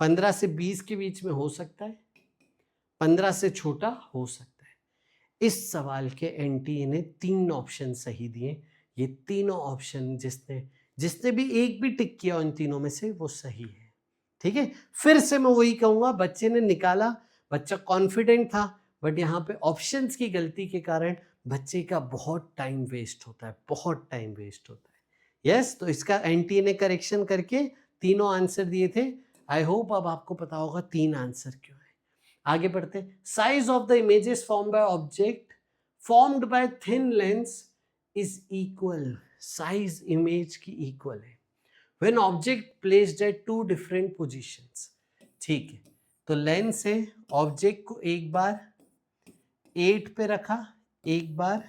15 से 20 के बीच में हो सकता है, 15 से छोटा हो सकता है। इस सवाल के एनटीए ने 3 ऑप्शन सही दिए। ये तीनों ऑप्शन जिसने भी एक भी टिक किया इन तीनों में से वो सही है। ठीक है, फिर से मैं वही कहूंगा, बच्चे ने निकाला, बच्चा कॉन्फिडेंट था, बट यहाँ पे ऑप्शंस की गलती के कारण बच्चे का बहुत टाइम वेस्ट होता है, बहुत टाइम वेस्ट होता है। यस, तो इसका एनटीए ने करेक्शन करके तीनों आंसर दिए थे। आई होप अब आपको पता होगा 3 आंसर क्यों है। आगे बढ़ते, size of the images form by object formed by thin lens is equal. Size image की इक्वल है when object placed at 2 different positions. ठीक है, तो लेंस है, ऑब्जेक्ट को एक बार 8 पे रखा, एक बार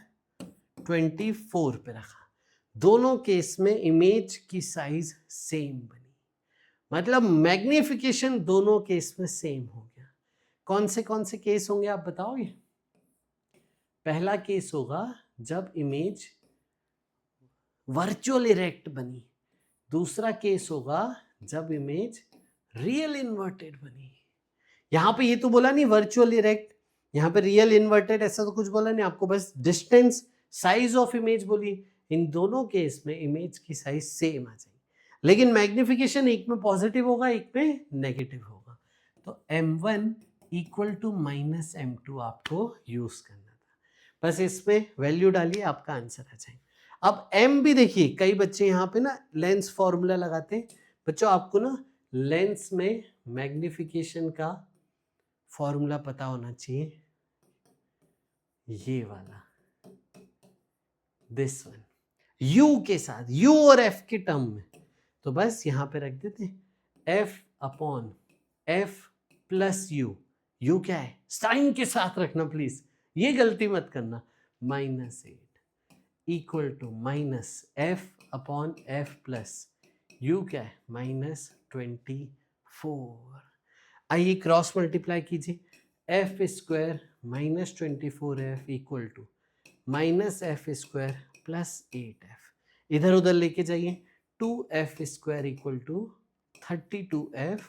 24 पे रखा, दोनों केस में इमेज की साइज सेम बनी, मतलब मैग्निफिकेशन दोनों केस में सेम हो गया। कौन से केस होंगे आप बताओगे? पहला केस होगा जब इमेज वर्चुअल इरेक्ट बनी, दूसरा केस होगा जब इमेज रियल इन्वर्टेड बनी। यहां पे ये तो बोला नहीं वर्चुअल इरेक्ट, यहां पे रियल इन्वर्टेड ऐसा तो कुछ बोला नहीं, आपको बस डिस्टेंस साइज ऑफ इमेज बोली। इन दोनों केस में इमेज की साइज सेम आ जाएगी, लेकिन मैग्निफिकेशन एक में पॉजिटिव होगा, एक में नेगेटिव होगा। तो M1 equal to minus M2 आपको यूज करना था, बस इसमें वैल्यू डालिए, आपका आंसर आ जाएगा। अब M भी देखिए, कई बच्चे यहाँ पे ना लेंस फॉर्मूला लगाते हैं। बच्चों आपको ना लेंस में मैग्निफिकेशन का फॉर्मूला पता होना चाहिए, ये वाला, दिस वन, U के साथ, U और F के टर्म में। तो बस यहाँ पे रख देते F upon F plus U। U क्या है, साइन के साथ रखना प्लीज, ये गलती मत करना, -8 equal to minus F upon F plus U क्या है, -24। आइए क्रॉस मल्टीप्लाई कीजिए, f square -24f equal to -f square plus 8f, इधर उधर लेके जाइए, 2f square equal to 32f,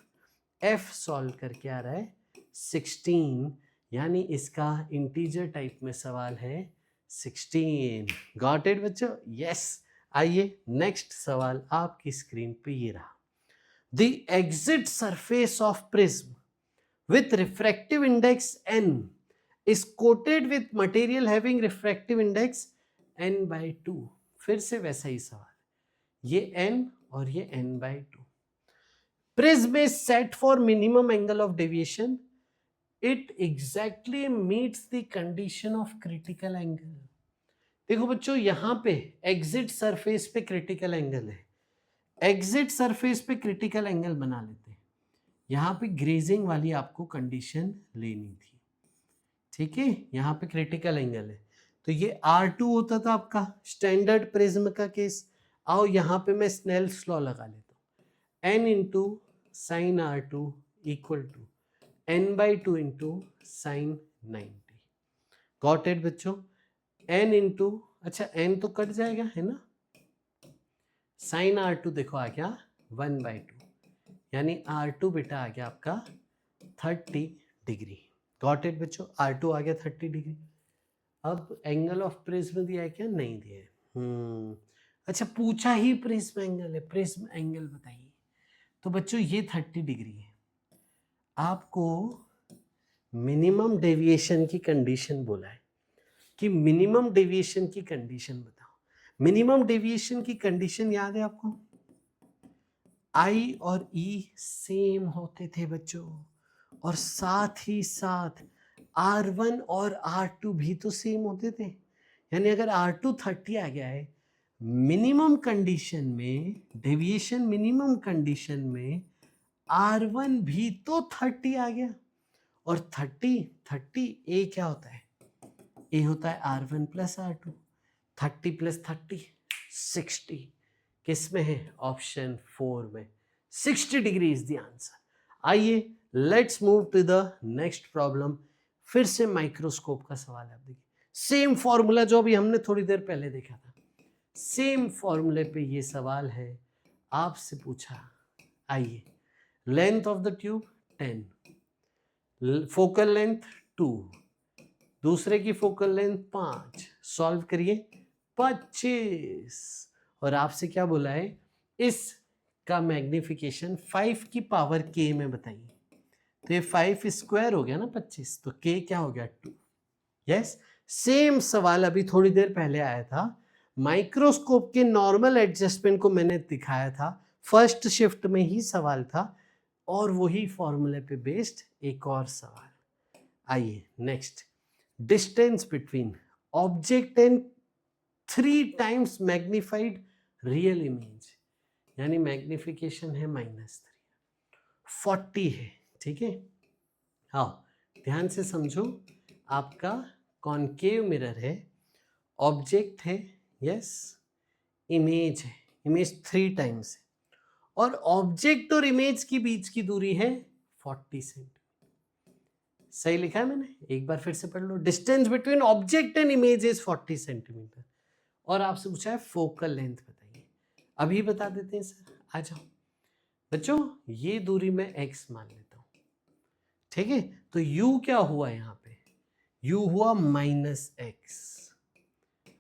f solve करके आ रहा है 16, यानी इसका इंटीजर टाइप में सवाल है 16। गॉट इट बच्चों? यस। आइए नेक्स्ट सवाल आपकी स्क्रीन पे ये रहा, the exit surface of prism with refractive index n is coated with material having refractive index n by 2। फिर से वैसा ही सवाल, ये n और ये n by 2। Prism is set for minimum angle of deviation. It exactly meets the condition of critical angle। देखो बच्चों, यहां पे एग्जिट सरफेस पे क्रिटिकल एंगल है, एग्जिट सरफेस पे क्रिटिकल एंगल बना लेते हैं। यहाँ पे ग्रेजिंग वाली आपको कंडीशन लेनी थी, ठीक है, यहाँ पे क्रिटिकल एंगल है, तो ये R2 होता था आपका स्टैंडर्ड प्रिज्म का केस। आओ यहाँ पे मैं स्नेल्स लॉ लगा लेता हूँ, n into sine R2 equal to n by 2 into sine 90। Got it बच्चों? n इंटू, अच्छा n तो कट जाएगा है ना, साइन R2 देखो आ गया 1 बाई 2, यानी R2 बेटा आ गया आपका 30 डिग्री। गॉट इट बच्चों? R2 आ गया 30 डिग्री। अब एंगल ऑफ प्रिज्म दिया है क्या? नहीं दिया है। अच्छा, पूछा ही प्रिज्म एंगल है, प्रिज्म एंगल बताइए। तो बच्चों ये 30 डिग्री है, आपको मिनिमम डेविएशन की कंडीशन बोला है कि मिनिमम डेविएशन की कंडीशन बताओ। मिनिमम डेविएशन की कंडीशन याद है आपको? आई और ई सेम होते थे बच्चों, और साथ ही साथ R1 और R2 भी तो सेम होते थे। यानी अगर R2 30 आ गया है, मिनिमम कंडीशन में, डेविएशन मिनिमम कंडीशन में R1 भी तो 30 आ गया। और 30 ए क्या होता है? ए होता है R1 प्लस R2। 30 प्लस 30 60। किस में है? ऑप्शन 4 में। 60 डिग्री इज द आंसर। आइए let's move to the next problem. फिर से माइक्रोस्कोप का सवाल है। आप देखिए सेम फॉर्मूला जो अभी हमने थोड़ी देर पहले देखा था, सेम फॉर्मूले पे ये सवाल है, आपसे पूछा। आइए, length of the tube 10, focal length 2, दूसरे की फोकल लेंथ 5, सॉल्व करिए 25। और आपसे क्या बोला है? इस का मैग्निफिकेशन 5 की पावर k में बताइए। तो ये 5 स्क्वायर हो गया ना 25, तो k क्या हो गया? 2। यस, सेम सवाल अभी थोड़ी देर पहले आया था। माइक्रोस्कोप के नॉर्मल एडजस्टमेंट को मैंने दिखाया था, फर्स्ट शिफ्ट में ही सवाल था, और वही फॉर्मूले पे बेस्ड एक और सवाल। आइए next, distance between object and 3 times magnified real image, यानी मैग्निफिकेशन है -3, 40 है। ठीक है, हाँ ध्यान से समझो। आपका कॉन्केव मिरर है, ऑब्जेक्ट है, यस, इमेज है, इमेज 3 टाइम्स है, और ऑब्जेक्ट और इमेज के बीच की दूरी है 40 सेंटीमीटर। सही लिखा है मैंने? एक बार फिर से पढ़ लो। Distance between object and image is 40 centimetre, और आपसे पूछा है फोकल लेंथ बताइए। अभी बता देते हैं सर, आ जाओ बच्चों। ये दूरी मैं x मान लेता हूं, ठीक है? तो u क्या हुआ यहाँ पे? u हुआ -x,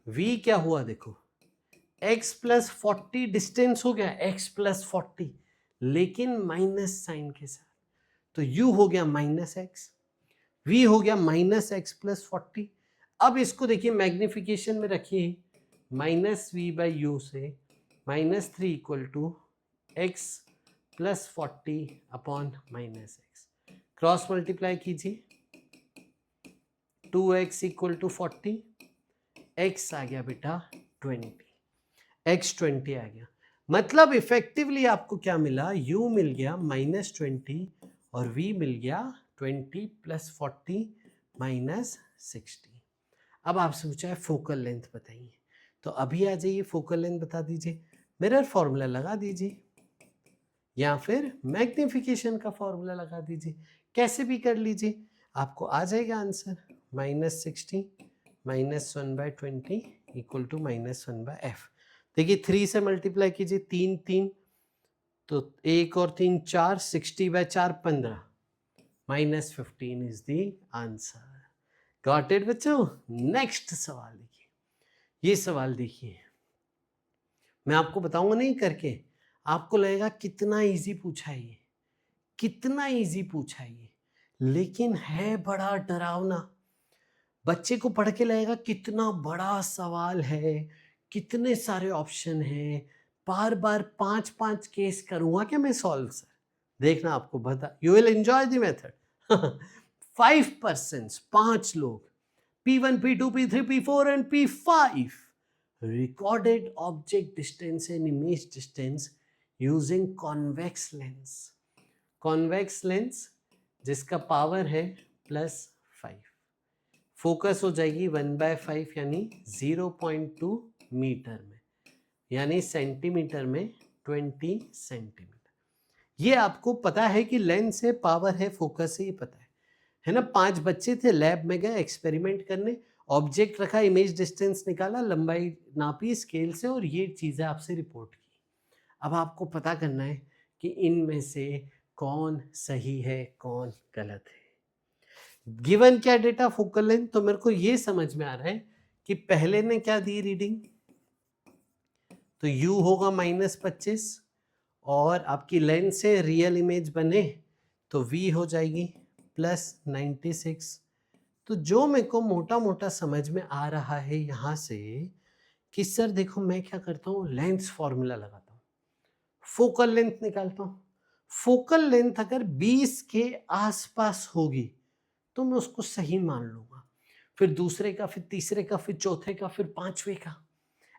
v क्या हुआ देखो, x प्लस 40, डिस्टेंस हो गया x प्लस 40, लेकिन माइनस साइन के साथ। तो u हो गया -x, v हो गया -x प्लस 40। अब इसको देखिए मैग्निफिकेशन में रखिए, -v/u से -3 equal to x plus 40 upon -x, cross multiply कीजिए, 2x इक्वल टू 40, x आ गया बेटा 20, x 20 आ गया। मतलब इफेक्टिवली आपको क्या मिला? u मिल गया -20 और v मिल गया 20 प्लस 40 -60। अब आपसे पूछा है फोकल लेंथ बताइए, तो अभी आ जाइए फोकल लेंथ बता दीजिए, मिरर फॉर्मूला लगा दीजिए, या फिर मैग्निफिकेशन का फॉर्मूला लगा दीजिए, कैसे भी कर लीजिए, आपको आ जाएगा आंसर। -60 -1/20 equal to -1/f। देखिए 3 से मल्टीप्लाई कीजिए, 3 3, तो 1 और 3 4, 60/4 15, -15 is the answer. Got it बच्चों? नेक्स्ट सवाल देखिए, ये सवाल देखिए, मैं आपको बताऊंगा नहीं करके, आपको लगेगा कितना इजी पूछा है ये, कितना इजी पूछा है ये, लेकिन है बड़ा डरावना। बच्चे को पढ़ के लगेगा कितना बड़ा सवाल है, कितने सारे ऑप्शन हैं, बार बार 5-5 केस करूंगा क्या मैं सॉल्व सर? देखना आपको बता, you will enjoy the method. 5%, 5 लोग, P1, P2, P3, P4 and P5 recorded object distance and image distance using convex lens. Convex lens जिसका पावर है +5, फोकस हो जाएगी 1/5 यानी 0.2 मीटर में, यानी सेंटीमीटर में 20 सेंटीमीटर। ये आपको पता है कि लेंस है, पावर है, फोकस है, ये पता है ना? 5 बच्चे थे, लैब में गए एक्सपेरिमेंट करने, ऑब्जेक्ट रखा, इमेज डिस्टेंस निकाला, लंबाई नापी स्केल से, और ये चीज़ें आपसे रिपोर्ट की। अब आपको पता करना है कि इनमें से कौन सही है, कौन गलत है। गिवन क्या डेटा? Focal length. तो मेरे को ये समझ में आ रहा है कि पहले ने क्या दी रीडिंग, तो u होगा -25, और आपकी लेंस से रियल इमेज बने तो v हो जाएगी +96। तो जो मेरे को मोटा मोटा समझ में आ रहा है यहाँ से कि सर देखो मैं क्या करता हूँ, लेंस फॉर्मूला लगाता हूँ, फोकल लेंथ निकालता हूँ। फोकल लेंथ अगर 20 के आसपास होगी तो मैं उसको सही मान लूंगा, फिर दूसरे का, फिर तीसरे का, फिर चौथे का, फिर पांचवे का,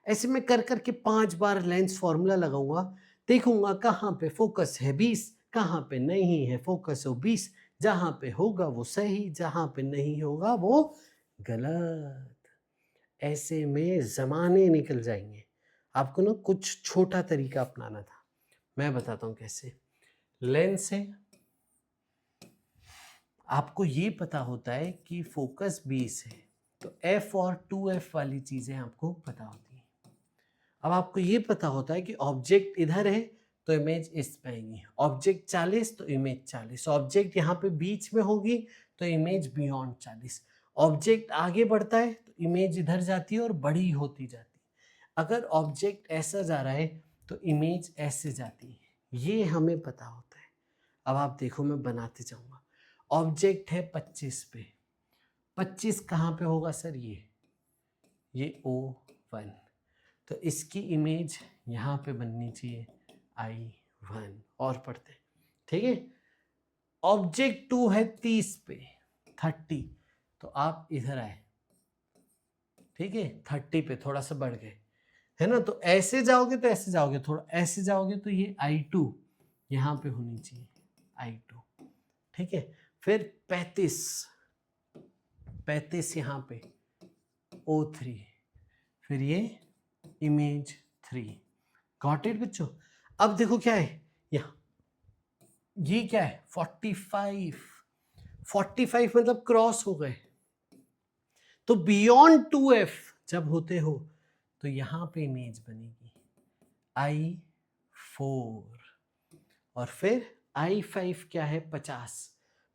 ऐसे में कर करके 5 बार लेंस फॉर्मूला लगाऊंगा, देखूंगा कहाँ पे फोकस है 20, कहाँ पे नहीं है फोकस है 20, जहां पे होगा वो सही, जहां पे नहीं होगा वो गलत। ऐसे में जमाने निकल जाएंगे। आपको ना कुछ छोटा तरीका अपनाना था, मैं बताता हूँ कैसे। लेंस है, आपको ये पता होता है कि फोकस 20 है, तो f और 2f वाली चीजें आपको पता होती हैं। अब आपको ये पता होता है कि ऑब्जेक्ट इधर है तो इमेज इस पे आएगी, ऑब्जेक्ट 40 तो इमेज 40, ऑब्जेक्ट यहाँ पे बीच में होगी तो इमेज बियॉन्ड 40, ऑब्जेक्ट आगे बढ़ता है तो इमेज इधर जाती है और बड़ी होती जाती है। अगर ऑब्जेक्ट ऐसा जा रहा है तो इमेज ऐसे जाती है, ये हमें पता होता है। अब आप देखो मैं बनाते जाऊंगा। ऑब्जेक्ट है 25 पे, 25 कहाँ पे होगा सर, ये O1, तो इसकी इमेज यहाँ पे बननी चाहिए I1, और पढ़ते हैं, ठीक है। ऑब्जेक्ट 2 है 30 पे, 30, तो आप इधर आए, ठीक है, 30 पे थोड़ा सा बढ़ गए, है ना, तो ऐसे जाओगे तो ऐसे जाओगे, थोड़ा ऐसे जाओगे तो ये I2 यहाँ पे होनी चाहिए, I2, ठीक है। फिर 35 यहाँ पे O3, फिर ये इमेज 3। गॉट इट बच्चों। अब देखो क्या है यहाँ, ये क्या है 45, 45 मतलब क्रॉस हो गए, तो बियॉन्ड 2f जब होते हो तो यहां पे इमेज बनेगी I4, और फिर I5 क्या है 50,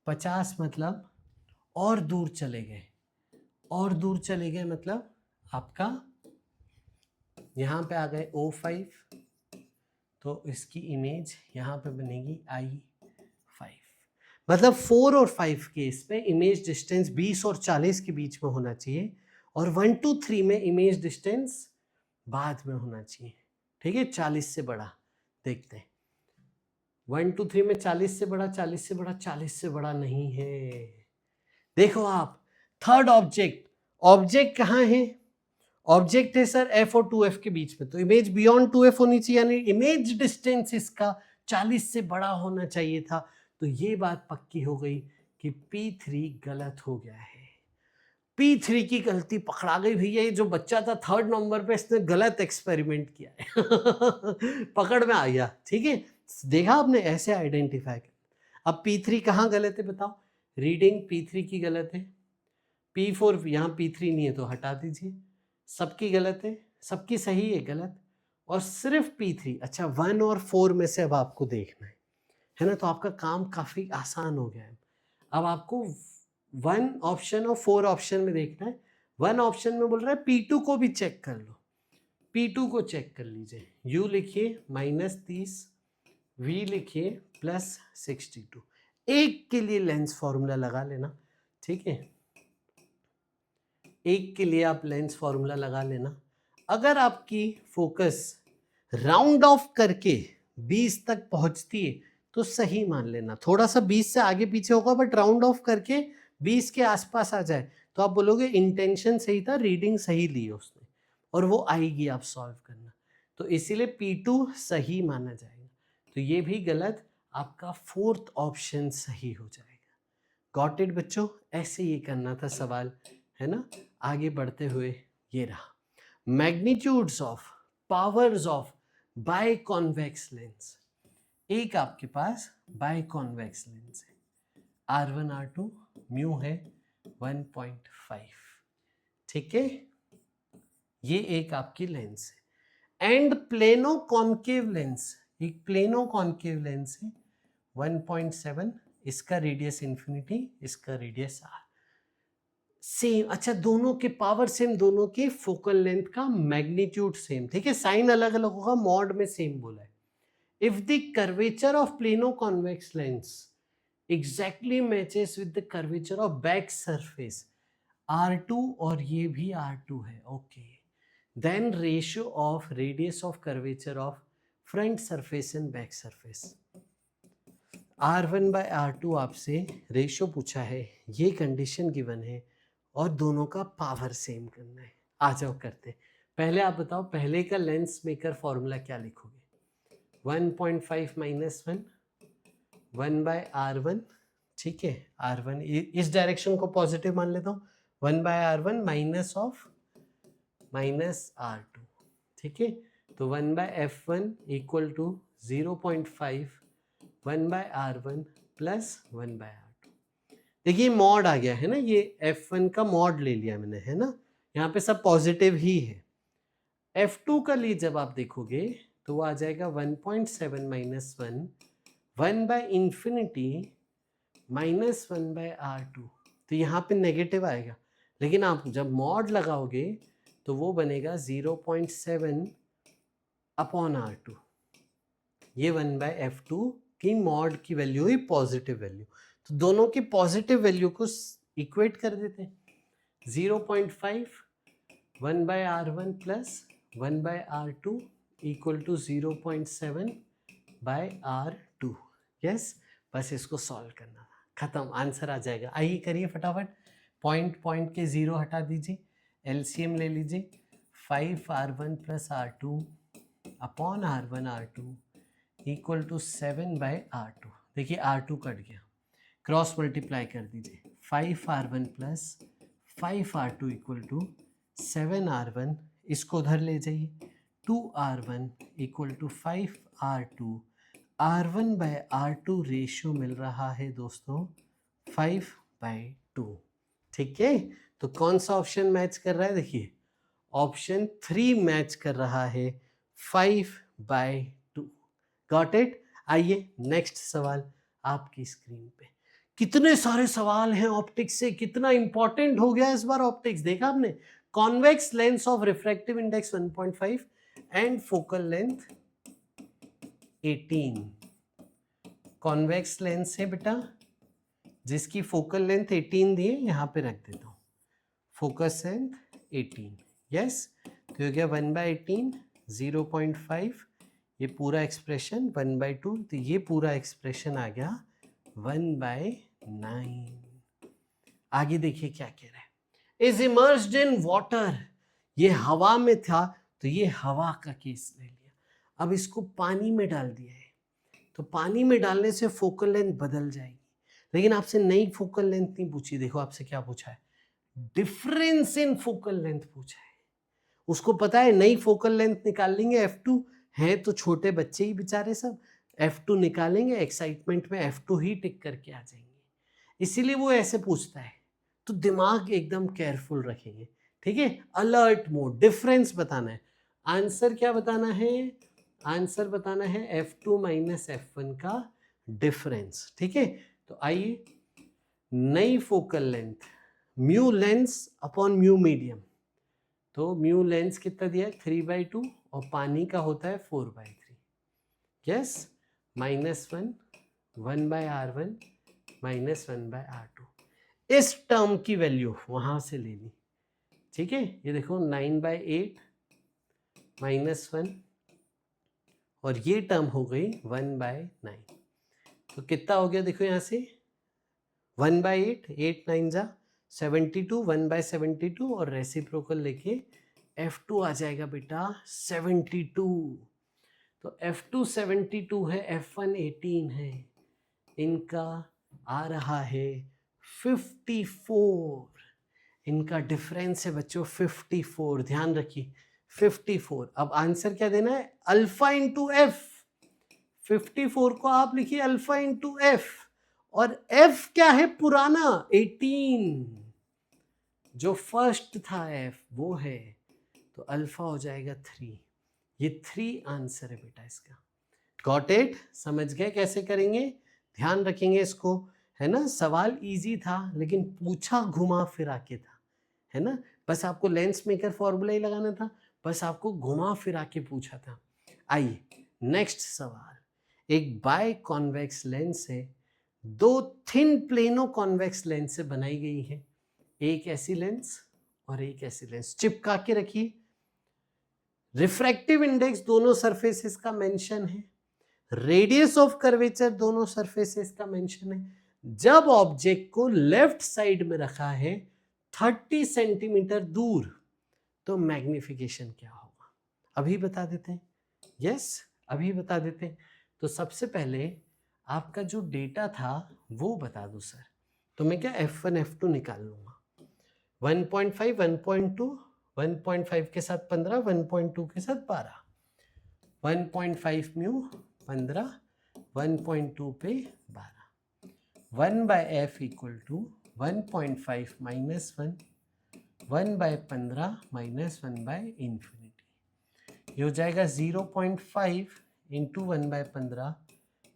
50 मतलब और दूर चले गए, और दूर चले गए मतलब आपका यहां पे आ गए O5, तो इसकी इमेज यहाँ पे बनेगी I5, मतलब 4 और 5 केस में इमेज डिस्टेंस 20 और 40 के बीच में होना चाहिए, और 1 2 3 में इमेज डिस्टेंस बाद में होना चाहिए, ठीक है, 40 से बड़ा। देखते हैं 1 2 3 में 40 से बड़ा, 40 से बड़ा, 40 से बड़ा नहीं है। देखो आप, थर्ड ऑब्जेक्ट, ऑब्जेक्ट कहाँ है, ऑब्जेक्ट है सर f और 2f के बीच में, तो इमेज बियॉन्ड 2f होनी चाहिए, यानी इमेज डिस्टेंस इसका 40 से बड़ा होना चाहिए था। तो ये बात पक्की हो गई कि P3 गलत हो गया है। P3 की गलती पकड़ा गई भैया, ये जो बच्चा था 3rd नंबर पे, इसने गलत एक्सपेरिमेंट किया है पकड़ में आ गया, ठीक है, देखा आपने, ऐसे आइडेंटिफाई कर। अब P3 कहाँ गलत है बताओ, रीडिंग P3 की गलत है, P4 यहाँ P3 नहीं है तो हटा दीजिए, सबकी गलत है, सबकी सही है गलत, और सिर्फ P3, अच्छा 1 और 4 में से अब आपको देखना है ना, तो आपका काम काफी आसान हो गया है। अब आपको 1 ऑप्शन और 4 ऑप्शन में देखना है। 1 ऑप्शन में बोल रहा है P2 को भी चेक कर लो, P2 को चेक कर लीजिए, U लिखिए -30, V लिखिए +62, एक के लिए लेंस फॉर्मूला लगा लेना, ठीक है, एक के लिए आप लेंस फॉर्मूला लगा लेना। अगर आपकी फोकस राउंड ऑफ करके 20 तक पहुंचती है तो सही मान लेना, थोड़ा सा 20 से आगे पीछे होगा बट राउंड ऑफ करके 20 के आसपास आ जाए तो आप बोलोगे इंटेंशन सही था, रीडिंग सही ली उसने, और वो आएगी, आप सॉल्व करना। तो इसीलिए P2 सही माना जाएगा, तो ये भी गलत, आपका 4th ऑप्शन सही हो जाएगा। गॉट इट बच्चों, ऐसे ये करना था सवाल, है ना। आगे बढ़ते हुए ये रहा, magnitudes of powers of biconvex lens. एक आपके पास बाइकॉन्वेक्स लेंस है, R1 R2, म्यू है 1.5, ठीक है, ये एक आपकी लेंस है। एंड प्लेनो कॉन्केव लेंस, एक प्लेनो कॉन्केव लेंस है 1.7, इसका रेडियस इन्फिनिटी, इसका रेडियस R, सेम, अच्छा दोनों के पावर सेम, दोनों के फोकल लेंथ का मैग्नीट्यूड सेम, ठीक है, साइन अलग अलग होगा, मॉड में सेम बोला है। If the curvature of plano convex lens exactly matches with the curvature of back surface R2, और ये भी R2 है, okay, then ratio of radius of curvature of front surface and back surface. R1/R2 आपसे रेशो पूछा है, ये कंडीशन गिवन है और दोनों का पावर सेम करना है। आ जाओ करते। पहले आप बताओ, पहले का लेंस मेकर फॉर्मूला क्या लिखोगे? 1.5 माइनस 1 1/R1, ठीक है। R1 इस डायरेक्शन को पॉजिटिव मान लेता हूँ, 1/R1 minus of minus R2, ठीक है। तो 1/F1 equal to 0.5 1/R1 plus 1/R2। देखिए मॉड आ गया है ना, ये F1 का मॉड ले लिया मैंने, है ना। यहाँ पे सब पॉजिटिव ही है। F2 का लिए जब आप देखोगे तो वो आ जाएगा 1.7 माइनस 1 1/इंफिनिटी माइनस 1/R2। तो यहाँ पे नेगेटिव आएगा, लेकिन आप जब मॉड लगाओगे तो वो बनेगा 0.7 अपॉन R2। ये 1/F2 की मॉड की वैल्यू है पॉजिटिव वैल्यू, तो दोनों की पॉजिटिव वैल्यू को इक्वेट कर देते हैं। 0.5 1/R1 plus 1/R2 equal to 0.7/R2। Yes, बस इसको सॉल्व करना था, खत्म, आंसर आ जाएगा। आइए करिए फटाफट। पॉइंट पॉइंट के 0 हटा दीजिए, एलसीएम ले लीजिए। 5R1 plus R2 upon R1 R2 equal to 7/R2। देखिए R2 कट गया, क्रॉस मल्टीप्लाई कर दीजिए। 5R1 plus 5R2 equal to 7R1, इसको उधर ले जाइए। 2R1 equal to 5R2। R1/R2 ratio मिल रहा है दोस्तों 5/2, ठीक है। तो कौन सा ऑप्शन मैच कर रहा है? देखिए ऑप्शन 3 मैच कर रहा है 5/2। Got it. आइए नेक्स्ट सवाल आपकी स्क्रीन पे। कितने सारे सवाल हैं ऑप्टिक्स से, कितना इंपॉर्टेंट हो गया इस बार ऑप्टिक्स, देखा आपने। Convex lens of refractive index 1.5 and focal length 18। Convex lens है बेटा जिसकी फोकल लेंथ 18 दी है, यहां पे रख देता हूं फोकस लेंथ 18। यस, तो हो गया 1/18 0.5, ये पूरा एक्सप्रेशन 1/2, तो ये पूरा एक्सप्रेशन आ गया 1/9। आगे देखिए क्या कह रहा है। इज इमर्स्ड इन वाटर, ये हवा में था तो ये हवा का केस ले लिया। अब इसको पानी में डाल दिया है, तो पानी में डालने से फोकल लेंथ बदल जाएगी, लेकिन आपसे नई फोकल लेंथ नहीं पूछी। देखो आपसे क्या पूछा है, डिफरेंस इन फोकल लेंथ पूछा है। उसको पता है नई फोकल लेंथ निकाल लेंगे, F2 है तो छोटे बच्चे ही बेचारे सब F2 निकालेंगे, एक्साइटमेंट में F2 ही टिक करके आ जाएंगे, इसीलिए वो ऐसे पूछता है। तो दिमाग एकदम केयरफुल रखेंगे, ठीक है। अलर्ट मोड, डिफरेंस बताना है। आंसर क्या बताना है? आंसर बताना है F2 माइनस F1 का डिफरेंस, ठीक है। तो आइए, नई focal length mu lens upon mu medium, तो म्यू लेंस कितना दिया है 3/2 और पानी का होता है 4/3। Yes, -1 1/R1 minus 1/R2। इस टर्म की वैल्यू वहां से लेनी, ठीक है। ये देखो 9/8 -1 और ये टर्म हो गई 1/9, तो कितना हो गया देखो यहाँ से 1/8, 8 9 जा 72, 1/72 और रेसिप्रोकल लेके F2 आ जाएगा बेटा 72। तो F2 72 है, F1 18 है, इनका आ रहा है 54। इनका डिफरेंस है बच्चों 54, ध्यान रखिए 54। अब आंसर क्या देना है? Alpha into F. 54 को आप लिखिए अल्फा इंटू एफ, और एफ क्या है? पुराना 18, जो फर्स्ट था एफ वो है, तो अल्फा हो जाएगा 3। ये 3 आंसर है बेटा इसका। Got it? समझ गए कैसे करेंगे? ध्यान रखेंगे इसको, है ना। सवाल इजी था लेकिन पूछा घुमा फिरा के था, है ना। बस आपको लेंस मेकर फॉर्मूला ही लगाना था, बस आपको घुमा फिरा के पूछा था। आइए नेक्स्ट सवाल। एक बाय कॉन्वेक्स लेंस है, 2 थिन प्लेनो कॉन्वेक्स लेंस से बनाई गई है। एक ऐसी लेंस और एक ऐसी लेंस, चिपका के रखिए। रिफ्रैक्टिव इंडेक्स दोनों सरफेसेस का मेंशन है, रेडियस ऑफ कर्वेचर दोनों सरफेसेस का मेंशन है। जब ऑब्जेक्ट को लेफ्ट साइड में रखा है 30 सेंटीमीटर दूर, तो मैग्निफिकेशन क्या होगा अभी बता देते हैं। यस, अभी बता देते हैं। तो सबसे पहले आपका जो डेटा था वो बता दो सर। तो मैं क्या F1 F2 निकाल लूंगा। 1.5 1.2, 1.5 के साथ 15, 1.2 के साथ 12, 1.5 म्यू 15, 1.2 पे 12, 1 by f equal to 1.5 minus 1, 1 by 15 minus 1 by infinity. ये हो जाएगा 0.5 इंटू 1 बाय 15,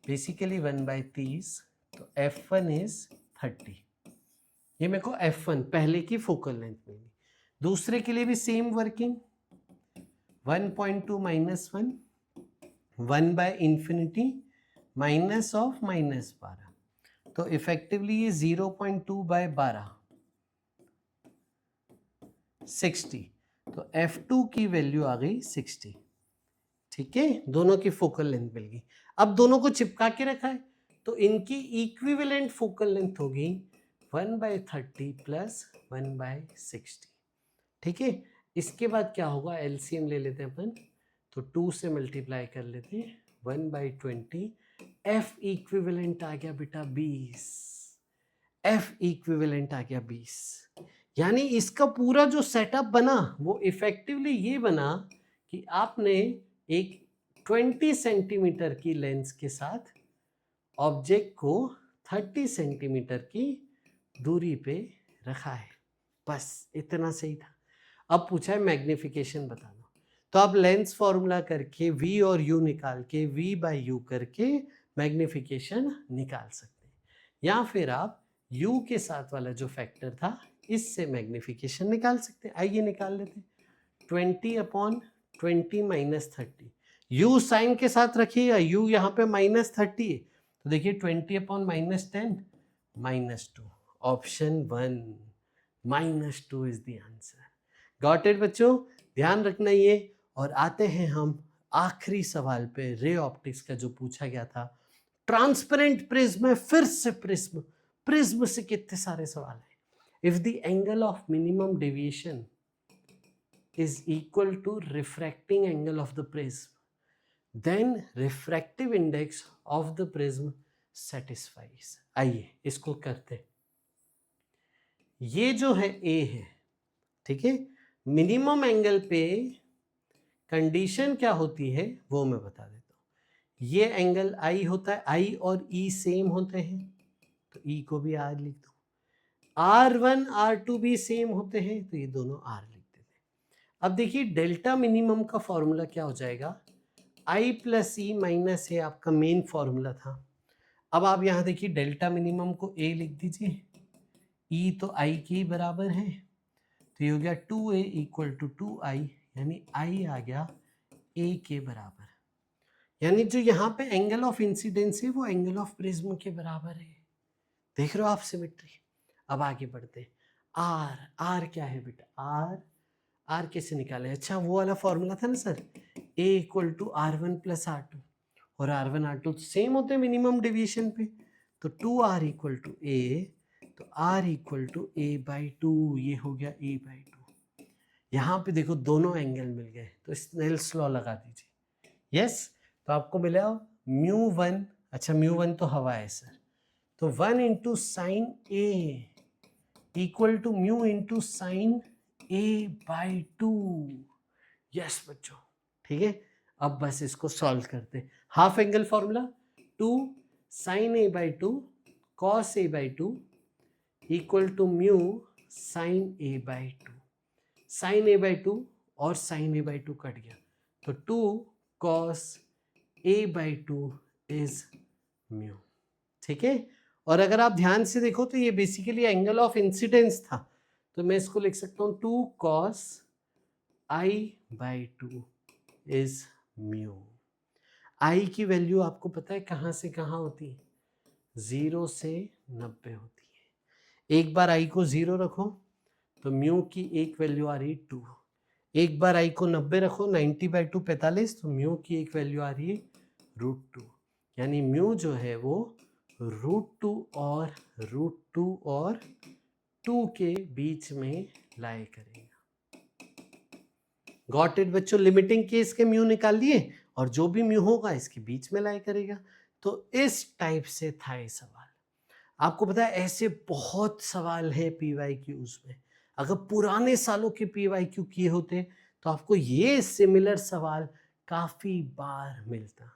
बेसिकली 1 बाय 30। तो F1 इज 30। ये मेरे को F1 पहले की फोकल लेंथ मिली। दूसरे के लिए भी same working, 1.2 minus 1, 1 by infinity minus of minus 12, तो इफेक्टिवली ये 0.2 बाय 12, 60। तो F2 की वैल्यू आ गई 60। ठीक है, दोनों की फोकल लेंथ मिल गई। अब दोनों को चिपका के रखा है, तो इनकी इक्विवेलेंट फोकल लेंथ होगी 1 बाय 30 प्लस 1 बाय 60। ठीक है, इसके बाद क्या होगा, एलसीएम ले लेते हैं अपन, तो 2 से मल्टीप्लाई कर लेते हैं, 1 बाई 20। एफ इक्विवेलेंट आ गया बेटा 20, एफ इक्विवेलेंट आ गया 20। यानी इसका पूरा जो सेटअप बना वो इफेक्टिवली ये बना कि आपने एक 20 सेंटीमीटर की लेंस के साथ ऑब्जेक्ट को 30 सेंटीमीटर की दूरी पे रखा है। बस इतना सही था। अब पूछा है मैग्निफिकेशन बता दो, तो आप लेंस फॉर्मूला करके v और u निकाल के v बाई u करके मैग्निफिकेशन निकाल सकते हैं, या फिर आप u के साथ वाला जो फैक्टर था इससे मैग्निफिकेशन निकाल सकते हैं। आइए निकाल लेते हैं। 20/20 माइनस 30, u साइन के साथ रखिएगा, u यहाँ पे -30 है, तो देखिए 20/-10 -2, option 1 -2 is the answer. Got it बच्चों, ध्यान रखना ये। और आते हैं हम आखिरी सवाल पे, रे ऑप्टिक्स का जो पूछा गया था। ट्रांसपेरेंट प्रिज्म है, फिर से प्रिज्म, प्रिज्म से कितने सारे सवाल हैं। If the angle of minimum deviation is equal to refracting angle of the prism, then refractive index of the prism satisfies। आइए इसको करते हैं। ये जो है A है, ठीक है, मिनिमम एंगल पे कंडीशन क्या होती है वो मैं बता देता हूँ। ये एंगल I होता है, I और E सेम होते हैं, तो E को भी R लिख दो। R1 R2 भी सेम होते हैं, तो ये दोनों R लिख देते हैं। अब देखिए डेल्टा मिनिमम का फॉर्मूला क्या हो जाएगा, I प्लस E माइनस ए आपका मेन फॉर्मूला था। अब आप यहाँ देखिए डेल्टा मिनिमम को A लिख दीजिए, E तो I के बराबर है, तो ये हो गया 2A इक्वल टू 2I, यानी I आ गया A के बराबर। यानी जो यहाँ पे एंगल ऑफ इंसिडेंस है वो एंगल ऑफ प्रिज्म के बराबर है। देख रहे हो आप सिमेट्री। अब आगे बढ़ते हैं। आर, आर क्या है बेटा, आर, आर कैसे निकाले, अच्छा वो वाला फॉर्मूला था ना sir, A equal to R1 plus R2, और R1 R2 सेम होते हैं मिनिमम डेविएशन पे, तो 2R इक्वल टू A, तो R equal to A by 2, ये हो गया A बाई 2। यहाँ पे देखो दोनों एंगल मिल गए, तो स्नेल्स लॉ लगा दीजिए। यस, तो आपको मिला μ1, अच्छा μ1 तो हवा है सर, तो 1 into sine A equal to mu into sine A by 2। Yes बच्चों, ठीक है। अब बस इसको सॉल्व करते हैं। Half angle formula, 2 sine A by 2 cos A by 2 equal to mu sine A by 2। Sine A by 2 और साइन ए बाई 2 कट गया, तो 2 cos A by 2 is mu. ठीक है, और अगर आप ध्यान से देखो तो ये बेसिकली एंगल ऑफ इंसिडेंस था, तो मैं इसको लिख सकता हूँ 2 cos I by 2 is mu. I की वैल्यू आपको पता है कहाँ से कहाँ होती है, 0 से 90 होती है। एक बार I को 0 रखो तो म्यू की एक वैल्यू आ रही 2, एक बार आई को 90 रखो, 90/2 45, तो म्यू की एक वैल्यू आ रही है √2, यानी म्यू जो है वो √2 और √2 और 2 के बीच में लाई करेगा। गॉट इट बच्चों? लिमिटिंग केस के म्यू निकाल लिए और जो भी म्यू होगा इसके बीच में लाई करेगा। तो इस टाइप से था ये सवाल। आपको पता है ऐसे बहुत सवाल है PYQs में। अगर पुराने सालों के PYQ किए होते तो आपको ये सिमिलर सवाल काफी बार मिलता।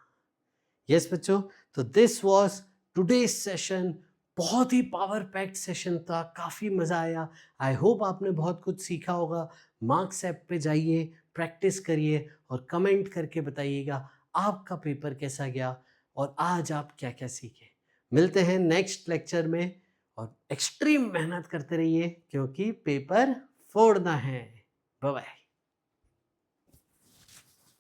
यस बच्चों, तो दिस वाज टुडेज सेशन। बहुत ही पावर पैक्ड सेशन था, काफ़ी मज़ा आया। आई होप आपने बहुत कुछ सीखा होगा। मार्क्स ऐप पे जाइए, प्रैक्टिस करिए और कमेंट करके बताइएगा आपका पेपर कैसा गया और आज आप क्या क्या सीखे। मिलते हैं नेक्स्ट लेक्चर में और एक्सट्रीम मेहनत करते रहिए क्योंकि पेपर फोड़ना है। Bye bye.